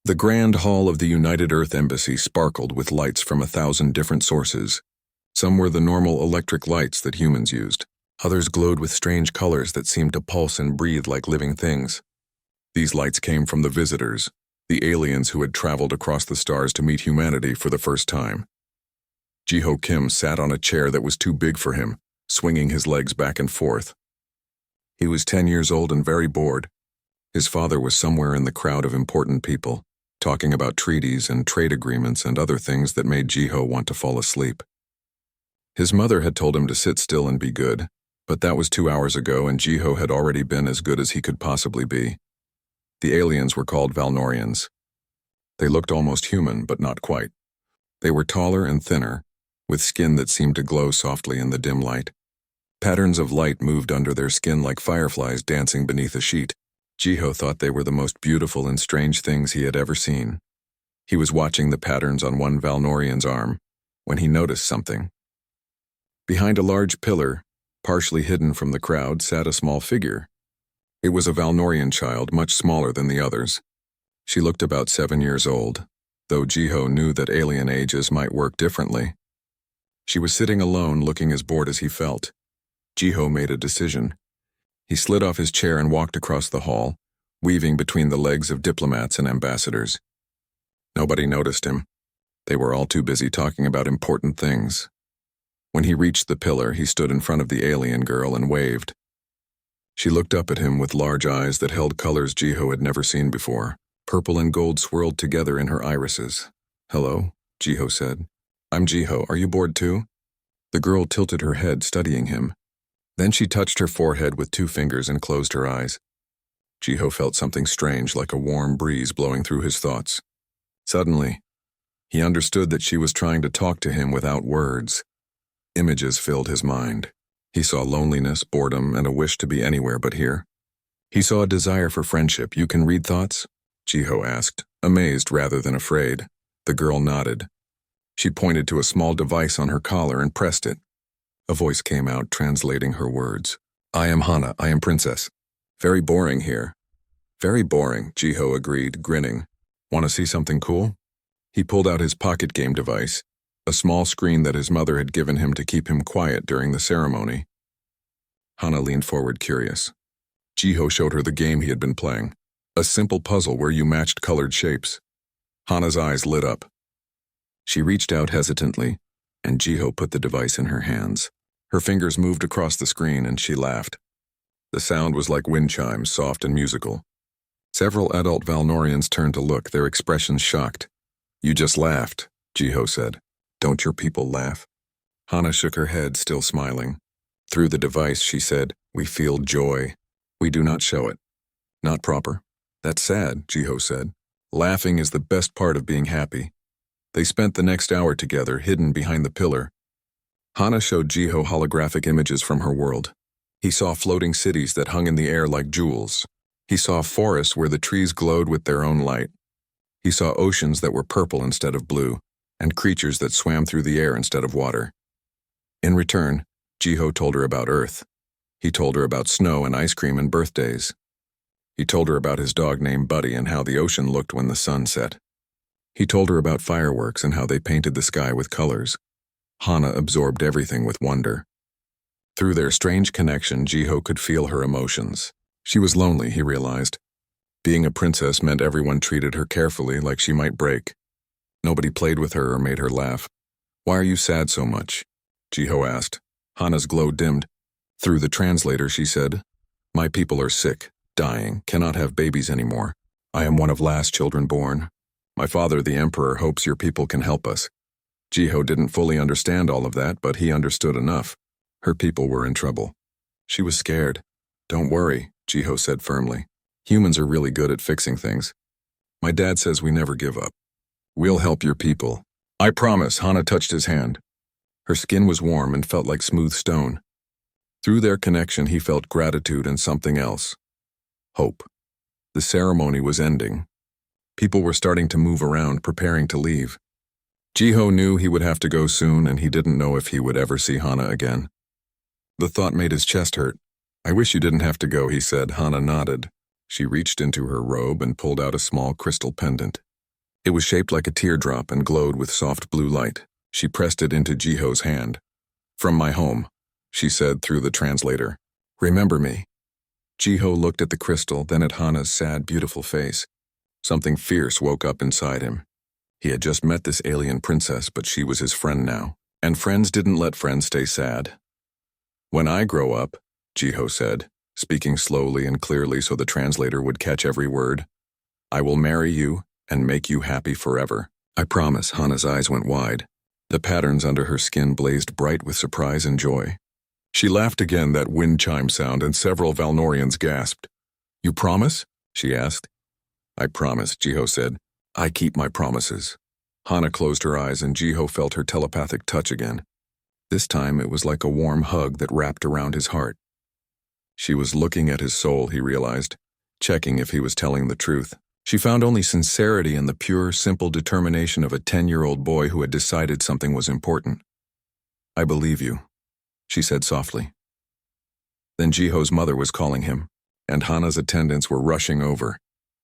The grand hall of the United Earth Embassy sparkled with lights from 1,000 different sources. Some were the normal electric lights that humans used. Others glowed with strange colors that seemed to pulse and breathe like living things. These lights came from the visitors, the aliens who had traveled across the stars to meet humanity for the first time. Jiho Kim sat on a chair that was too big for him, swinging his legs back and forth. He was 10 years old and very bored. His father was somewhere in the crowd of important people, talking about treaties and trade agreements and other things that made Jiho want to fall asleep. His mother had told him to sit still and be good, but that was 2 hours ago and Jiho had already been as good as he could possibly be. The aliens were called Valnorians. They looked almost human, but not quite. They were taller and thinner, with skin that seemed to glow softly in the dim light. Patterns of light moved under their skin like fireflies dancing beneath a sheet. Jiho thought they were the most beautiful and strange things he had ever seen. He was watching the patterns on one Valnorian's arm when he noticed something. Behind a large pillar, partially hidden from the crowd, sat a small figure. It was a Valnorian child, much smaller than the others. She looked about 7 years old, though Jiho knew that alien ages might work differently. She was sitting alone, looking as bored as he felt. Jiho made a decision. He slid off his chair and walked across the hall, weaving between the legs of diplomats and ambassadors. Nobody noticed him. They were all too busy talking about important things. When he reached the pillar, he stood in front of the alien girl and waved. She looked up at him with large eyes that held colors Jiho had never seen before. Purple and gold swirled together in her irises. "Hello," Jiho said. "I'm Jiho. Are you bored too?" The girl tilted her head, studying him. Then she touched her forehead with 2 fingers and closed her eyes. Jiho felt something strange, like a warm breeze blowing through his thoughts. Suddenly, he understood that she was trying to talk to him without words. Images filled his mind. He saw loneliness, boredom, and a wish to be anywhere but here. He saw a desire for friendship. "You can read thoughts?" Jiho asked, amazed rather than afraid. The girl nodded. She pointed to a small device on her collar and pressed it. A voice came out, translating her words. "I am Hana. I am princess. Very boring here." "Very boring," Jiho agreed, grinning. "Want to see something cool?" He pulled out his pocket game device, a small screen that his mother had given him to keep him quiet during the ceremony. Hana leaned forward, curious. Jiho showed her the game he had been playing, a simple puzzle where you matched colored shapes. Hana's eyes lit up. She reached out hesitantly, and Jiho put the device in her hands. Her fingers moved across the screen, and she laughed. The sound was like wind chimes, soft and musical. Several adult Valnorians turned to look, their expressions shocked. "You just laughed," Jiho said. "Don't your people laugh?" Hana shook her head, still smiling. Through the device, she said, "We feel joy. We do not show it." "Not proper." "That's sad," Jiho said. "Laughing is the best part of being happy." They spent the next hour together, hidden behind the pillar. Hana showed Jiho holographic images from her world. He saw floating cities that hung in the air like jewels. He saw forests where the trees glowed with their own light. He saw oceans that were purple instead of blue, and creatures that swam through the air instead of water. In return, Jiho told her about Earth. He told her about snow and ice cream and birthdays. He told her about his dog named Buddy and how the ocean looked when the sun set. He told her about fireworks and how they painted the sky with colors. Hana absorbed everything with wonder. Through their strange connection, Jiho could feel her emotions. She was lonely, he realized. Being a princess meant everyone treated her carefully, like she might break. Nobody played with her or made her laugh. "Why are you sad so much?" Jiho asked. Hana's glow dimmed. Through the translator, she said, "My people are sick, dying, cannot have babies anymore. I am one of last children born. My father, the emperor, hopes your people can help us." Jiho didn't fully understand all of that, but he understood enough. Her people were in trouble. She was scared. "Don't worry," Jiho said firmly. "Humans are really good at fixing things. My dad says we never give up. We'll help your people. I promise." Hana touched his hand. Her skin was warm and felt like smooth stone. Through their connection, he felt gratitude and something else. Hope. The ceremony was ending. People were starting to move around, preparing to leave. Jiho knew he would have to go soon, and he didn't know if he would ever see Hana again. The thought made his chest hurt. "I wish you didn't have to go," he said. Hana nodded. She reached into her robe and pulled out a small crystal pendant. It was shaped like a teardrop and glowed with soft blue light. She pressed it into Jiho's hand. "From my home," she said through the translator. "Remember me." Jiho looked at the crystal, then at Hana's sad, beautiful face. Something fierce woke up inside him. He had just met this alien princess, but she was his friend now, and friends didn't let friends stay sad. "When I grow up," Jiho said, speaking slowly and clearly so the translator would catch every word, "I will marry you and make you happy forever. I promise." Hana's eyes went wide. The patterns under her skin blazed bright with surprise and joy. She laughed again, that wind chime sound, and several Valnorians gasped. "You promise?" she asked. "I promise," Jiho said. "I keep my promises." Hana closed her eyes and Jiho felt her telepathic touch again. This time it was like a warm hug that wrapped around his heart. She was looking at his soul, he realized, checking if he was telling the truth. She found only sincerity in the pure, simple determination of a 10-year-old boy who had decided something was important. "I believe you," she said softly. Then Jiho's mother was calling him, and Hana's attendants were rushing over,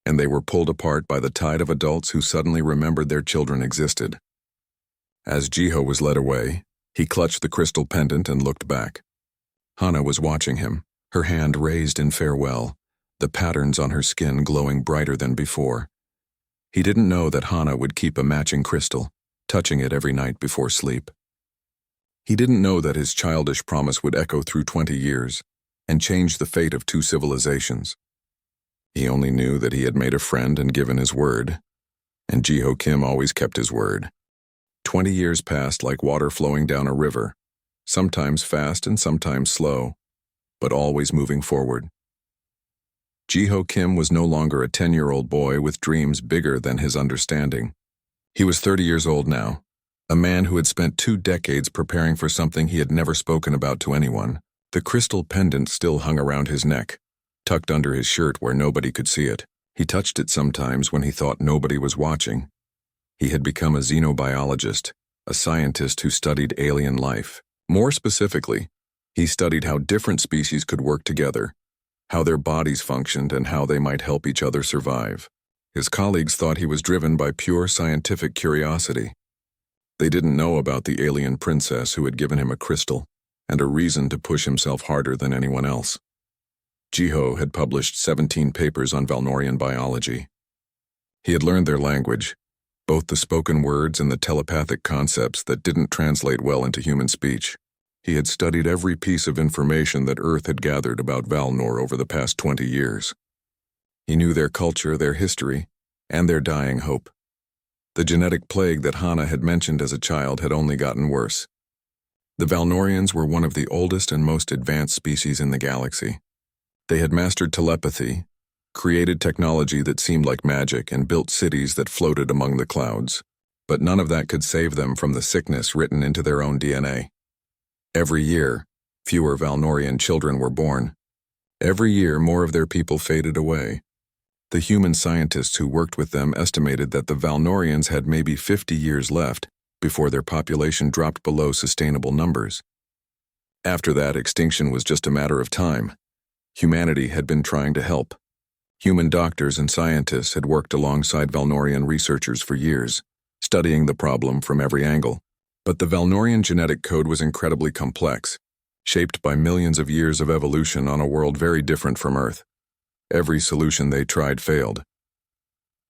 and they were pulled apart by the tide of adults who suddenly remembered their children existed. As Jiho was led away, he clutched the crystal pendant and looked back. Hana was watching him, her hand raised in farewell, the patterns on her skin glowing brighter than before. He didn't know that Hana would keep a matching crystal, touching it every night before sleep. He didn't know that his childish promise would echo through 20 years and change the fate of 2 civilizations. He only knew that he had made a friend and given his word, and Jiho Kim always kept his word. 20 years passed like water flowing down a river, sometimes fast and sometimes slow, but always moving forward. Jiho Kim was no longer a 10-year-old boy with dreams bigger than his understanding. He was 30 years old now, a man who had spent 2 decades preparing for something he had never spoken about to anyone. The crystal pendant still hung around his neck, tucked under his shirt where nobody could see it. He touched it sometimes when he thought nobody was watching. He had become a xenobiologist, a scientist who studied alien life. More specifically, he studied how different species could work together, how their bodies functioned, and how they might help each other survive. His colleagues thought he was driven by pure scientific curiosity. They didn't know about the alien princess who had given him a crystal and a reason to push himself harder than anyone else. Jiho had published 17 papers on Valnorian biology. He had learned their language, both the spoken words and the telepathic concepts that didn't translate well into human speech. He had studied every piece of information that Earth had gathered about Valnor over the past 20 years. He knew their culture, their history, and their dying hope. The genetic plague that Hana had mentioned as a child had only gotten worse. The Valnorians were one of the oldest and most advanced species in the galaxy. They had mastered telepathy, created technology that seemed like magic, and built cities that floated among the clouds. But none of that could save them from the sickness written into their own DNA. Every year, fewer Valnorian children were born. Every year, more of their people faded away. The human scientists who worked with them estimated that the Valnorians had maybe 50 years left before their population dropped below sustainable numbers. After that, extinction was just a matter of time. Humanity had been trying to help. Human doctors and scientists had worked alongside Valnorian researchers for years, studying the problem from every angle. But the Valnorian genetic code was incredibly complex, shaped by millions of years of evolution on a world very different from Earth. Every solution they tried failed.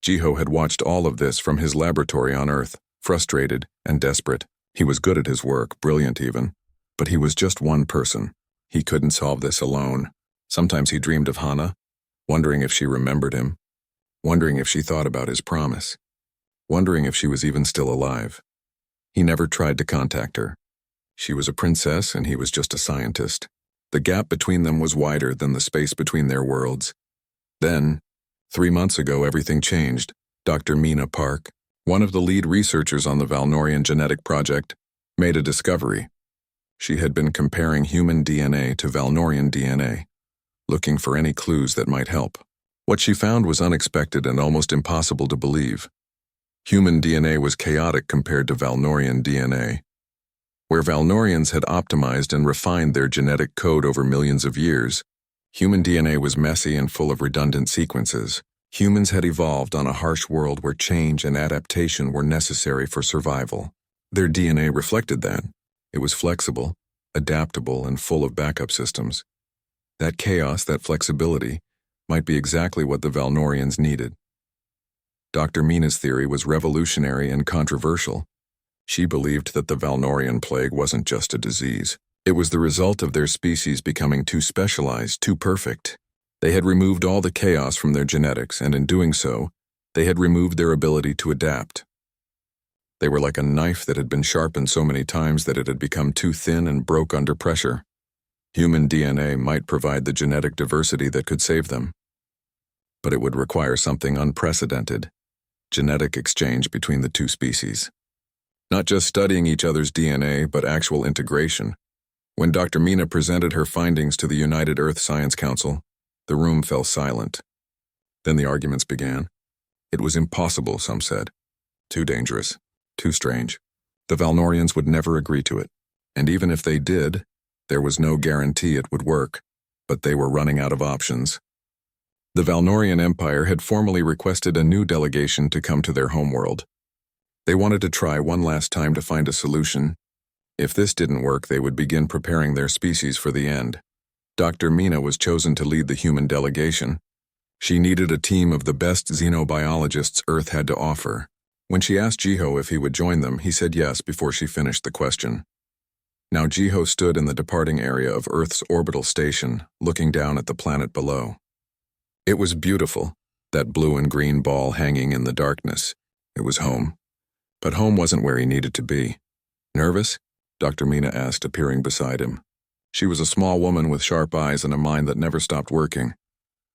Jiho had watched all of this from his laboratory on Earth, frustrated and desperate. He was good at his work, brilliant even, but he was just one person. He couldn't solve this alone. Sometimes he dreamed of Hana, wondering if she remembered him, wondering if she thought about his promise, wondering if she was even still alive. He never tried to contact her. She was a princess and he was just a scientist. The gap between them was wider than the space between their worlds. Then, 3 months ago, everything changed. Dr. Mina Park, one of the lead researchers on the Valnorian genetic project, made a discovery. She had been comparing human DNA to Valnorian DNA, looking for any clues that might help. What she found was unexpected and almost impossible to believe. Human DNA was chaotic compared to Valnorian DNA. Where Valnorians had optimized and refined their genetic code over millions of years, human DNA was messy and full of redundant sequences. Humans had evolved on a harsh world where change and adaptation were necessary for survival. Their DNA reflected that. It was flexible, adaptable, and full of backup systems. That chaos, that flexibility, might be exactly what the Valnorians needed. Dr. Mina's theory was revolutionary and controversial. She believed that the Valnorian plague wasn't just a disease. It was the result of their species becoming too specialized, too perfect. They had removed all the chaos from their genetics, and in doing so, they had removed their ability to adapt. They were like a knife that had been sharpened so many times that it had become too thin and broke under pressure. Human DNA might provide the genetic diversity that could save them. But it would require something unprecedented: genetic exchange between the two species. Not just studying each other's DNA, but actual integration. When Dr. Mina presented her findings to the United Earth Science Council, the room fell silent. Then the arguments began. It was impossible, some said. Too dangerous. Too strange. The Valnorians would never agree to it. And even if they did, there was no guarantee it would work. But they were running out of options. The Valnorian Empire had formally requested a new delegation to come to their homeworld. They wanted to try one last time to find a solution. If this didn't work, they would begin preparing their species for the end. Dr. Mina was chosen to lead the human delegation. She needed a team of the best xenobiologists Earth had to offer. When she asked Jiho if he would join them, he said yes before she finished the question. Now Jiho stood in the departing area of Earth's orbital station, looking down at the planet below. It was beautiful, that blue and green ball hanging in the darkness. It was home. But home wasn't where he needed to be. Nervous? Dr. Mina asked, appearing beside him. She was a small woman with sharp eyes and a mind that never stopped working.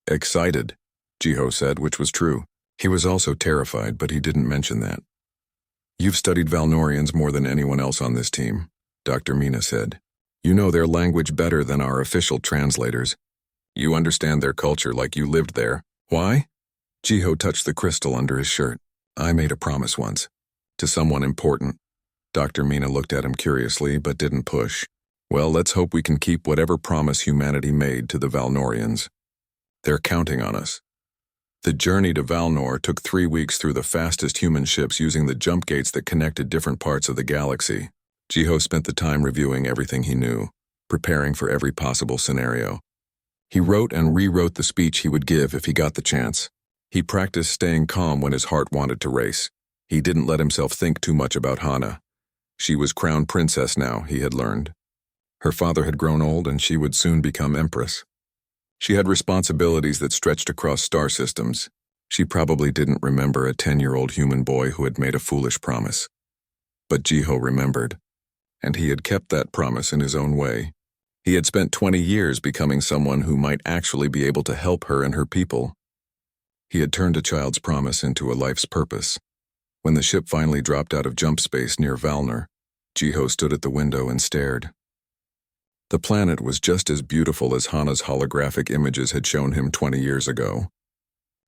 Excited, Jiho said, which was true. He was also terrified, but he didn't mention that. You've studied Valnorians more than anyone else on this team, Dr. Mina said. You know their language better than our official translators. You understand their culture like you lived there. Why? Jiho touched the crystal under his shirt. I made a promise once. To someone important. Dr. Mina looked at him curiously, but didn't push. Well, let's hope we can keep whatever promise humanity made to the Valnorians. They're counting on us. The journey to Valnor took 3 weeks through the fastest human ships using the jump gates that connected different parts of the galaxy. Jiho spent the time reviewing everything he knew, preparing for every possible scenario. He wrote and rewrote the speech he would give if he got the chance. He practiced staying calm when his heart wanted to race. He didn't let himself think too much about Hana. She was crown princess now, he had learned. Her father had grown old and she would soon become empress. She had responsibilities that stretched across star systems. She probably didn't remember a 10-year-old human boy who had made a foolish promise. But Jiho remembered, and he had kept that promise in his own way. He had spent 20 years becoming someone who might actually be able to help her and her people. He had turned a child's promise into a life's purpose. When the ship finally dropped out of jump space near Valnor, Jiho stood at the window and stared. The planet was just as beautiful as Hana's holographic images had shown him 20 years ago.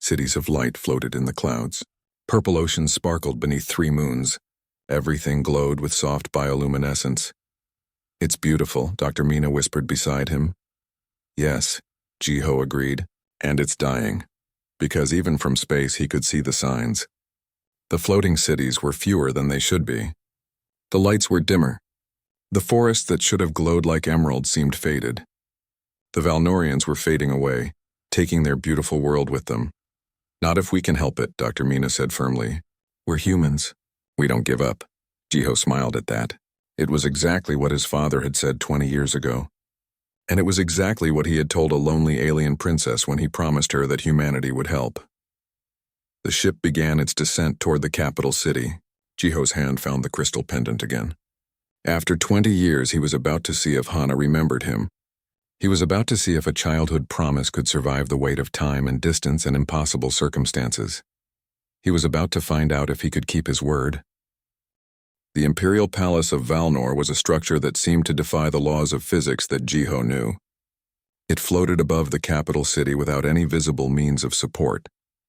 Cities of light floated in the clouds. Purple oceans sparkled beneath 3 moons. Everything glowed with soft bioluminescence. It's beautiful, Dr. Mina whispered beside him. Yes, Jiho agreed, and it's dying. Because even from space he could see the signs. The floating cities were fewer than they should be. The lights were dimmer. The forests that should have glowed like emeralds seemed faded. The Valnorians were fading away, taking their beautiful world with them. Not if we can help it, Dr. Mina said firmly. We're humans. We don't give up. Jiho smiled at that. It was exactly what his father had said 20 years ago. And it was exactly what he had told a lonely alien princess when he promised her that humanity would help. The ship began its descent toward the capital city. Jiho's hand found the crystal pendant again. After 20 years, he was about to see if Hana remembered him. He was about to see if a childhood promise could survive the weight of time and distance and impossible circumstances. He was about to find out if he could keep his word. The Imperial Palace of Valnor was a structure that seemed to defy the laws of physics that Jiho knew. It floated above the capital city without any visible means of support,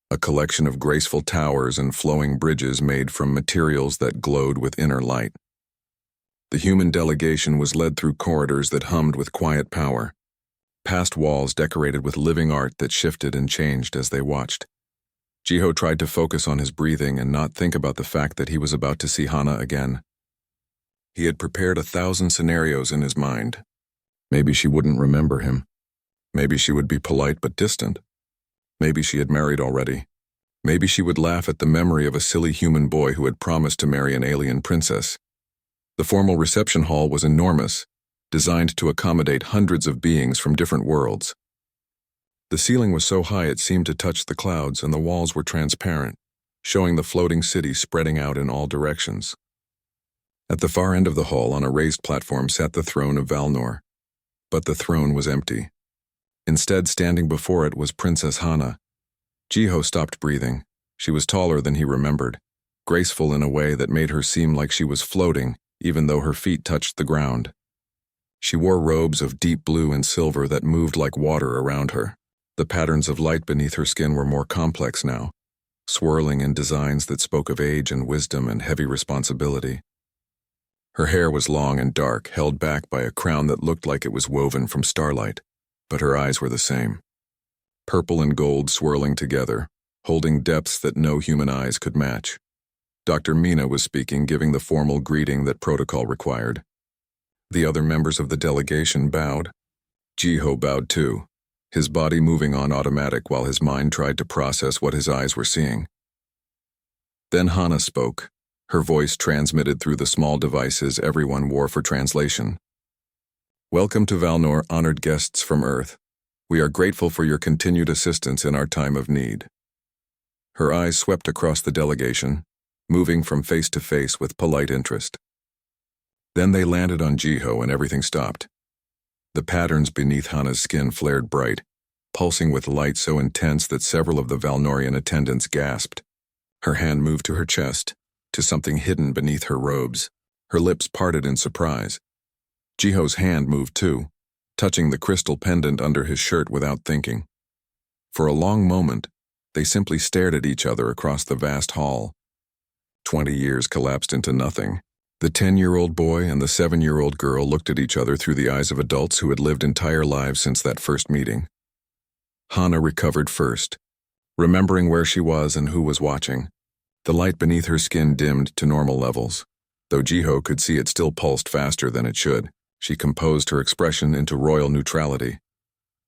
a collection of graceful towers and flowing bridges made from materials that glowed with inner light. The human delegation was led through corridors that hummed with quiet power, past walls decorated with living art that shifted and changed as they watched. Jiho tried to focus on his breathing and not think about the fact that he was about to see Hana again. He had prepared 1,000 scenarios in his mind. Maybe she wouldn't remember him. Maybe she would be polite but distant. Maybe she had married already. Maybe she would laugh at the memory of a silly human boy who had promised to marry an alien princess. The formal reception hall was enormous, designed to accommodate hundreds of beings from different worlds. The ceiling was so high it seemed to touch the clouds, and the walls were transparent, showing the floating city spreading out in all directions. At the far end of the hall, on a raised platform, sat the throne of Valnor. But the throne was empty. Instead, standing before it was Princess Hana. Jiho stopped breathing. She was taller than he remembered, graceful in a way that made her seem like she was floating, even though her feet touched the ground. She wore robes of deep blue and silver that moved like water around her. The patterns of light beneath her skin were more complex now, swirling in designs that spoke of age and wisdom and heavy responsibility. Her hair was long and dark, held back by a crown that looked like it was woven from starlight, but her eyes were the same. Purple and gold swirling together, holding depths that no human eyes could match. Dr. Mina was speaking, giving the formal greeting that protocol required. The other members of the delegation bowed. Jiho bowed too, his body moving on automatic while his mind tried to process what his eyes were seeing. Then Hana spoke, her voice transmitted through the small devices everyone wore for translation. "Welcome to Valnor, honored guests from Earth. We are grateful for your continued assistance in our time of need." Her eyes swept across the delegation, moving from face to face with polite interest. Then they landed on Jiho and everything stopped. The patterns beneath Hana's skin flared bright, pulsing with light so intense that several of the Valnorian attendants gasped. Her hand moved to her chest, to something hidden beneath her robes. Her lips parted in surprise. Jiho's hand moved too, touching the crystal pendant under his shirt without thinking. For a long moment, they simply stared at each other across the vast hall. 20 years collapsed into nothing. The 10-year-old boy and the 7-year-old girl looked at each other through the eyes of adults who had lived entire lives since that first meeting. Hana recovered first, remembering where she was and who was watching. The light beneath her skin dimmed to normal levels. Though Jiho could see it still pulsed faster than it should, she composed her expression into royal neutrality.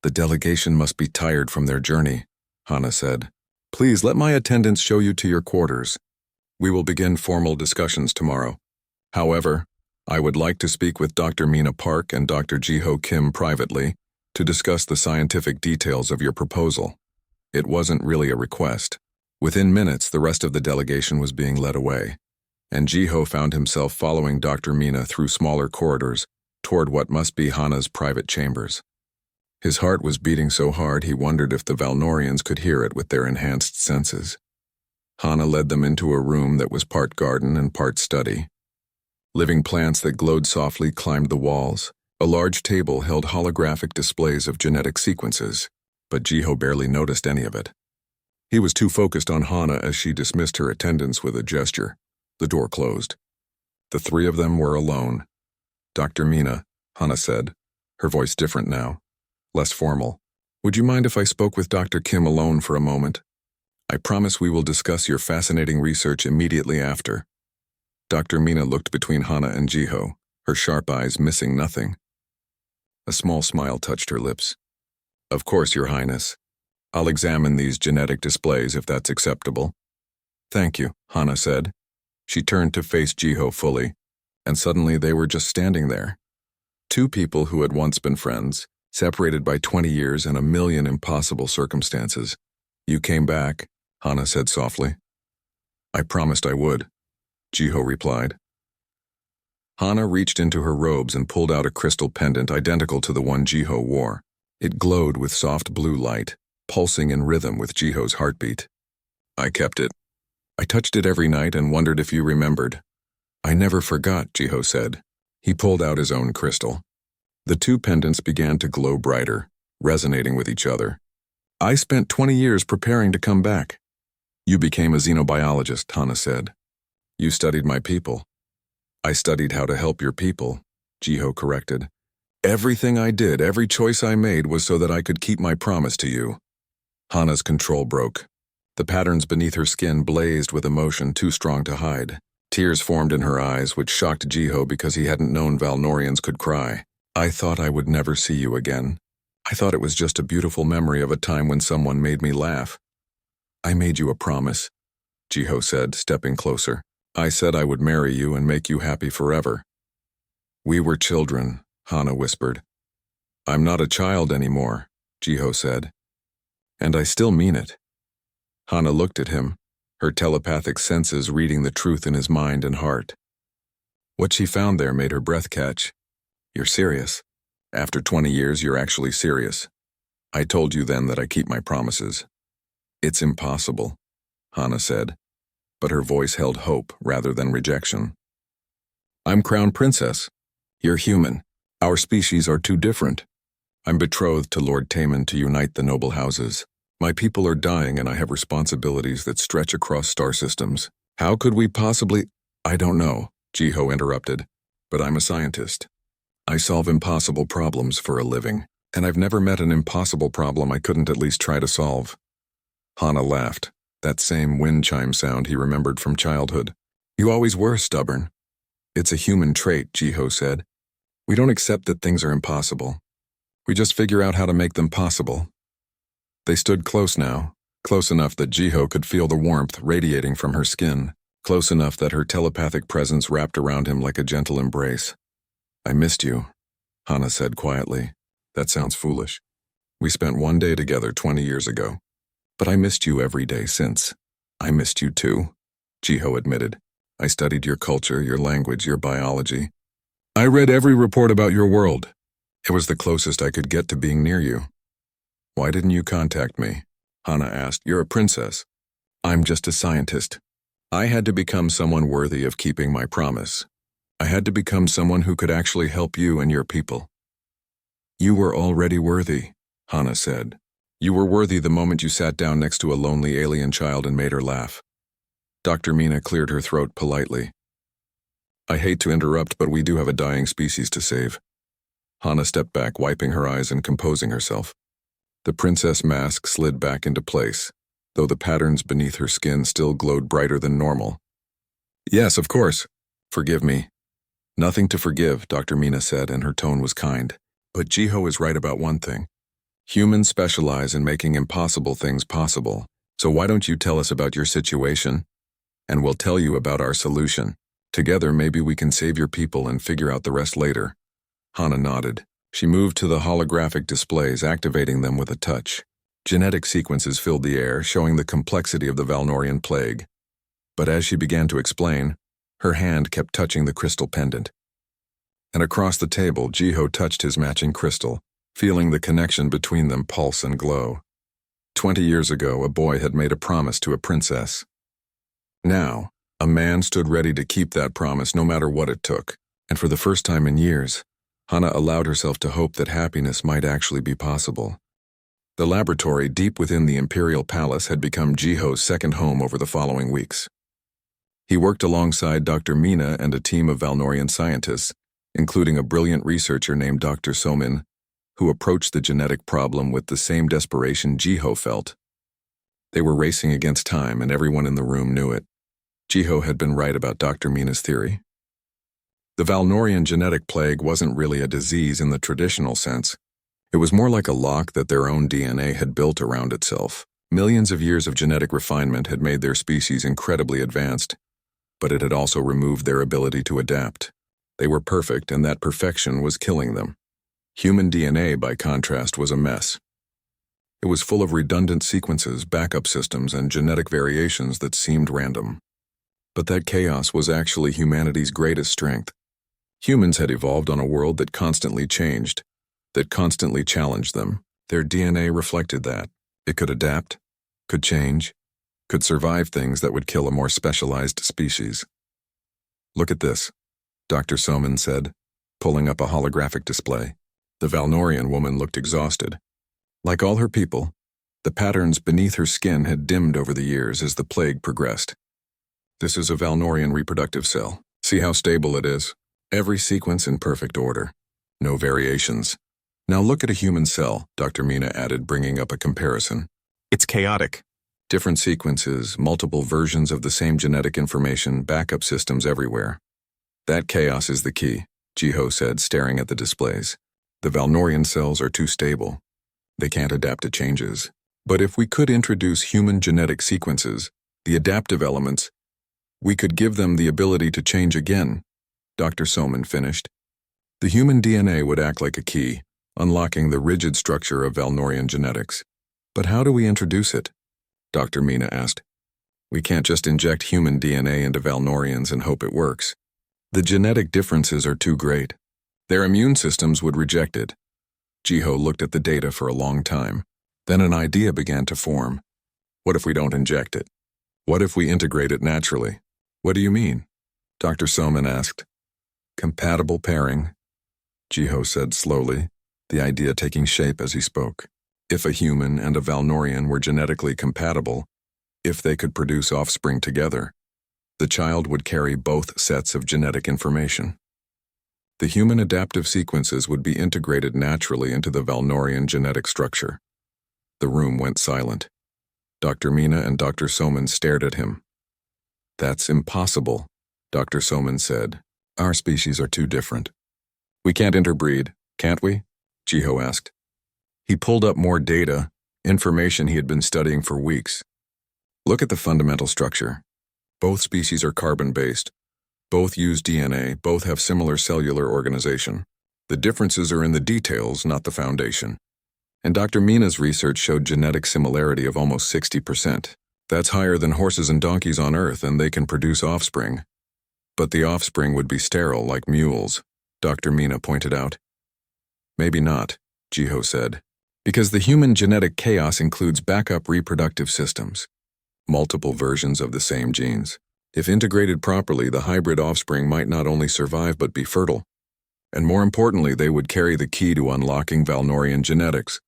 "The delegation must be tired from their journey," Hana said. "Please let my attendants show you to your quarters. We will begin formal discussions tomorrow. However, I would like to speak with Dr. Mina Park and Dr. Jiho Kim privately to discuss the scientific details of your proposal." It wasn't really a request. Within minutes, the rest of the delegation was being led away, and Jiho found himself following Dr. Mina through smaller corridors toward what must be Hana's private chambers. His heart was beating so hard he wondered if the Valnorians could hear it with their enhanced senses. Hana led them into a room that was part garden and part study. Living plants that glowed softly climbed the walls. A large table held holographic displays of genetic sequences, but Jiho barely noticed any of it. He was too focused on Hana as she dismissed her attendants with a gesture. The door closed. The three of them were alone. "Dr. Mina," Hana said, her voice different now, less formal. "Would you mind if I spoke with Dr. Kim alone for a moment? I promise we will discuss your fascinating research immediately after." Dr. Mina looked between Hana and Jiho, her sharp eyes missing nothing. A small smile touched her lips. "Of course, Your Highness. I'll examine these genetic displays if that's acceptable." "Thank you," Hana said. She turned to face Jiho fully, and suddenly they were just standing there. Two people who had once been friends, separated by 20 years and a million impossible circumstances. "You came back," Hana said softly. "I promised I would," Jiho replied. Hana reached into her robes and pulled out a crystal pendant identical to the one Jiho wore. It glowed with soft blue light, pulsing in rhythm with Jiho's heartbeat. "I kept it. I touched it every night and wondered if you remembered." "I never forgot," Jiho said. He pulled out his own crystal. The two pendants began to glow brighter, resonating with each other. "I spent 20 years preparing to come back." "You became a xenobiologist," Hana said. "You studied my people." "I studied how to help your people," Jiho corrected. "Everything I did, every choice I made was so that I could keep my promise to you." Hana's control broke. The patterns beneath her skin blazed with emotion too strong to hide. Tears formed in her eyes, which shocked Jiho because he hadn't known Valnorians could cry. I thought I would never see you again. I thought it was just a beautiful memory of a time when someone made me laugh. I made you a promise, Jiho said, stepping closer. I said I would marry you and make you happy forever. We were children, Hana whispered. I'm not a child anymore, Jiho said. And I still mean it. Hana looked at him, her telepathic senses reading the truth in his mind and heart. What she found there made her breath catch. You're serious. After 20 years, you're actually serious. I told you then that I keep my promises. It's impossible, Hana said, but her voice held hope rather than rejection. I'm Crown Princess. You're human. Our species are too different. I'm betrothed to Lord Taman to unite the noble houses. My people are dying and I have responsibilities that stretch across star systems. How could we possibly— I don't know, Jiho interrupted, but I'm a scientist. I solve impossible problems for a living, and I've never met an impossible problem I couldn't at least try to solve. Hana laughed, that same wind chime sound he remembered from childhood. You always were stubborn. It's a human trait, Jiho said. We don't accept that things are impossible. We just figure out how to make them possible. They stood close now, close enough that Jiho could feel the warmth radiating from her skin, close enough that her telepathic presence wrapped around him like a gentle embrace. I missed you, Hana said quietly. That sounds foolish. We spent one day together 20 years ago. But I missed you every day since. I missed you too, Jiho admitted. I studied your culture, your language, your biology. I read every report about your world. It was the closest I could get to being near you. Why didn't you contact me? Hana asked. You're a princess. I'm just a scientist. I had to become someone worthy of keeping my promise. I had to become someone who could actually help you and your people. You were already worthy, Hana said. You were worthy the moment you sat down next to a lonely alien child and made her laugh. Dr. Mina cleared her throat politely. I hate to interrupt, but we do have a dying species to save. Hana stepped back, wiping her eyes and composing herself. The princess mask slid back into place, though the patterns beneath her skin still glowed brighter than normal. Yes, of course. Forgive me. Nothing to forgive, Dr. Mina said, and her tone was kind. But Jiho is right about one thing. Humans specialize in making impossible things possible, so why don't you tell us about your situation? And we'll tell you about our solution. Together, maybe we can save your people and figure out the rest later. Hana nodded. She moved to the holographic displays, activating them with a touch. Genetic sequences filled the air, showing the complexity of the Valnorian plague. But as she began to explain, her hand kept touching the crystal pendant. And across the table, Jiho touched his matching crystal, feeling the connection between them pulse and glow. 20 years ago, a boy had made a promise to a princess. Now, a man stood ready to keep that promise no matter what it took, and for the first time in years, Hana allowed herself to hope that happiness might actually be possible. The laboratory deep within the Imperial Palace had become Jiho's second home over the following weeks. He worked alongside Dr. Mina and a team of Valnorian scientists, including a brilliant researcher named Dr. Somin, who approached the genetic problem with the same desperation Jiho felt. They were racing against time, and everyone in the room knew it. Jiho had been right about Dr. Mina's theory. The Valnorian genetic plague wasn't really a disease in the traditional sense. It was more like a lock that their own DNA had built around itself. Millions of years of genetic refinement had made their species incredibly advanced, but it had also removed their ability to adapt. They were perfect, and that perfection was killing them. Human DNA, by contrast, was a mess. It was full of redundant sequences, backup systems, and genetic variations that seemed random. But that chaos was actually humanity's greatest strength. Humans had evolved on a world that constantly changed, that constantly challenged them. Their DNA reflected that. It could adapt, could change, could survive things that would kill a more specialized species. Look at this, Dr. Somin said, pulling up a holographic display. The Valnorian woman looked exhausted. Like all her people, the patterns beneath her skin had dimmed over the years as the plague progressed. This is a Valnorian reproductive cell. See how stable it is? Every sequence in perfect order. No variations. Now look at a human cell, Dr. Mina added, bringing up a comparison. It's chaotic. Different sequences, multiple versions of the same genetic information, backup systems everywhere. That chaos is the key, Jiho said, staring at the displays. The Valnorian cells are too stable. They can't adapt to changes. But if we could introduce human genetic sequences, the adaptive elements, we could give them the ability to change again, Dr. Soman finished. The human DNA would act like a key, unlocking the rigid structure of Valnorian genetics. But how do we introduce it? Dr. Mina asked. We can't just inject human DNA into Valnorians and hope it works. The genetic differences are too great. Their immune systems would reject it. Jiho looked at the data for a long time. Then an idea began to form. What if we don't inject it? What if we integrate it naturally? What do you mean? Dr. Soman asked. Compatible pairing, Jiho said slowly, the idea taking shape as he spoke. If a human and a Valnorian were genetically compatible, if they could produce offspring together, the child would carry both sets of genetic information. The human adaptive sequences would be integrated naturally into the Valnorian genetic structure. The room went silent. Dr. Mina and Dr. Soman stared at him. That's impossible, Dr. Soman said. Our species are too different. We can't interbreed, can't we? Jiho asked. He pulled up more data, information he had been studying for weeks. Look at the fundamental structure. Both species are carbon-based. Both use DNA, both have similar cellular organization. The differences are in the details, not the foundation. And Dr. Mina's research showed genetic similarity of almost 60%. That's higher than horses and donkeys on Earth, and they can produce offspring. But the offspring would be sterile, like mules, Dr. Mina pointed out. Maybe not, Jiho said, because the human genetic chaos includes backup reproductive systems. Multiple versions of the same genes. If integrated properly, the hybrid offspring might not only survive but be fertile. And more importantly, they would carry the key to unlocking Valnorian genetics.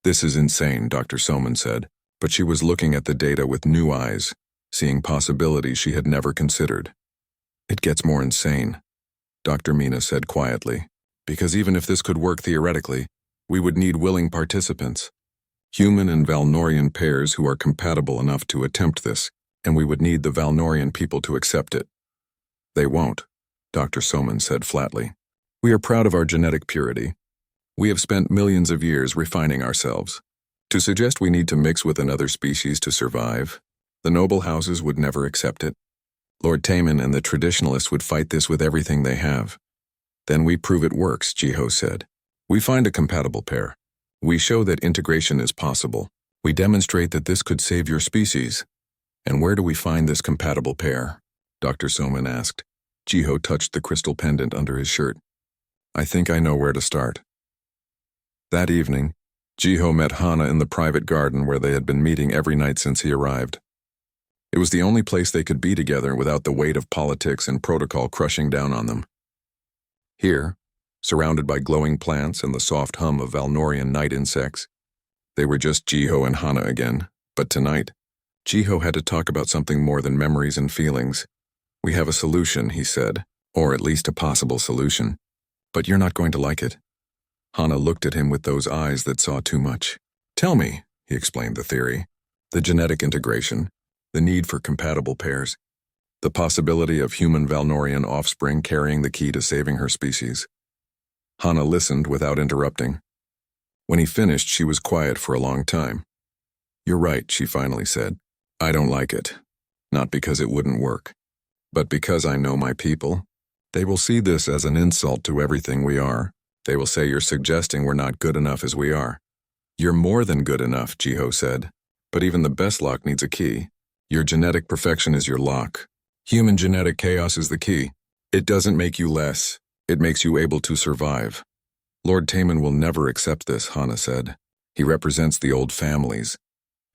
This is insane, Dr. Soman said, but she was looking at the data with new eyes, seeing possibilities she had never considered. It gets more insane, Dr. Mina said quietly, because even if this could work theoretically, we would need willing participants. Human and Valnorian pairs who are compatible enough to attempt this, and we would need the Valnorian people to accept it. They won't, Dr. Soman said flatly. We are proud of our genetic purity. We have spent millions of years refining ourselves. To suggest we need to mix with another species to survive, the noble houses would never accept it. Lord Taman and the traditionalists would fight this with everything they have. Then we prove it works, Jiho said. We find a compatible pair. We show that integration is possible. We demonstrate that this could save your species. And where do we find this compatible pair? Dr. Soman asked. Jiho touched the crystal pendant under his shirt. I think I know where to start. That evening, Jiho met Hana in the private garden where they had been meeting every night since he arrived. It was the only place they could be together without the weight of politics and protocol crushing down on them. Here, surrounded by glowing plants and the soft hum of Valnorian night insects, they were just Jiho and Hana again, but tonight, Jiho had to talk about something more than memories and feelings. We have a solution, he said, or at least a possible solution. But you're not going to like it. Hana looked at him with those eyes that saw too much. Tell me, he explained the theory. The genetic integration, the need for compatible pairs, the possibility of human Valnorian offspring carrying the key to saving her species. Hana listened without interrupting. When he finished, she was quiet for a long time. You're right, she finally said. I don't like it. Not because it wouldn't work, but because I know my people. They will see this as an insult to everything we are. They will say you're suggesting we're not good enough as we are. You're more than good enough, Jiho said. But even the best lock needs a key. Your genetic perfection is your lock. Human genetic chaos is the key. It doesn't make you less. It makes you able to survive. Lord Taman will never accept this, Hana said. He represents the old families,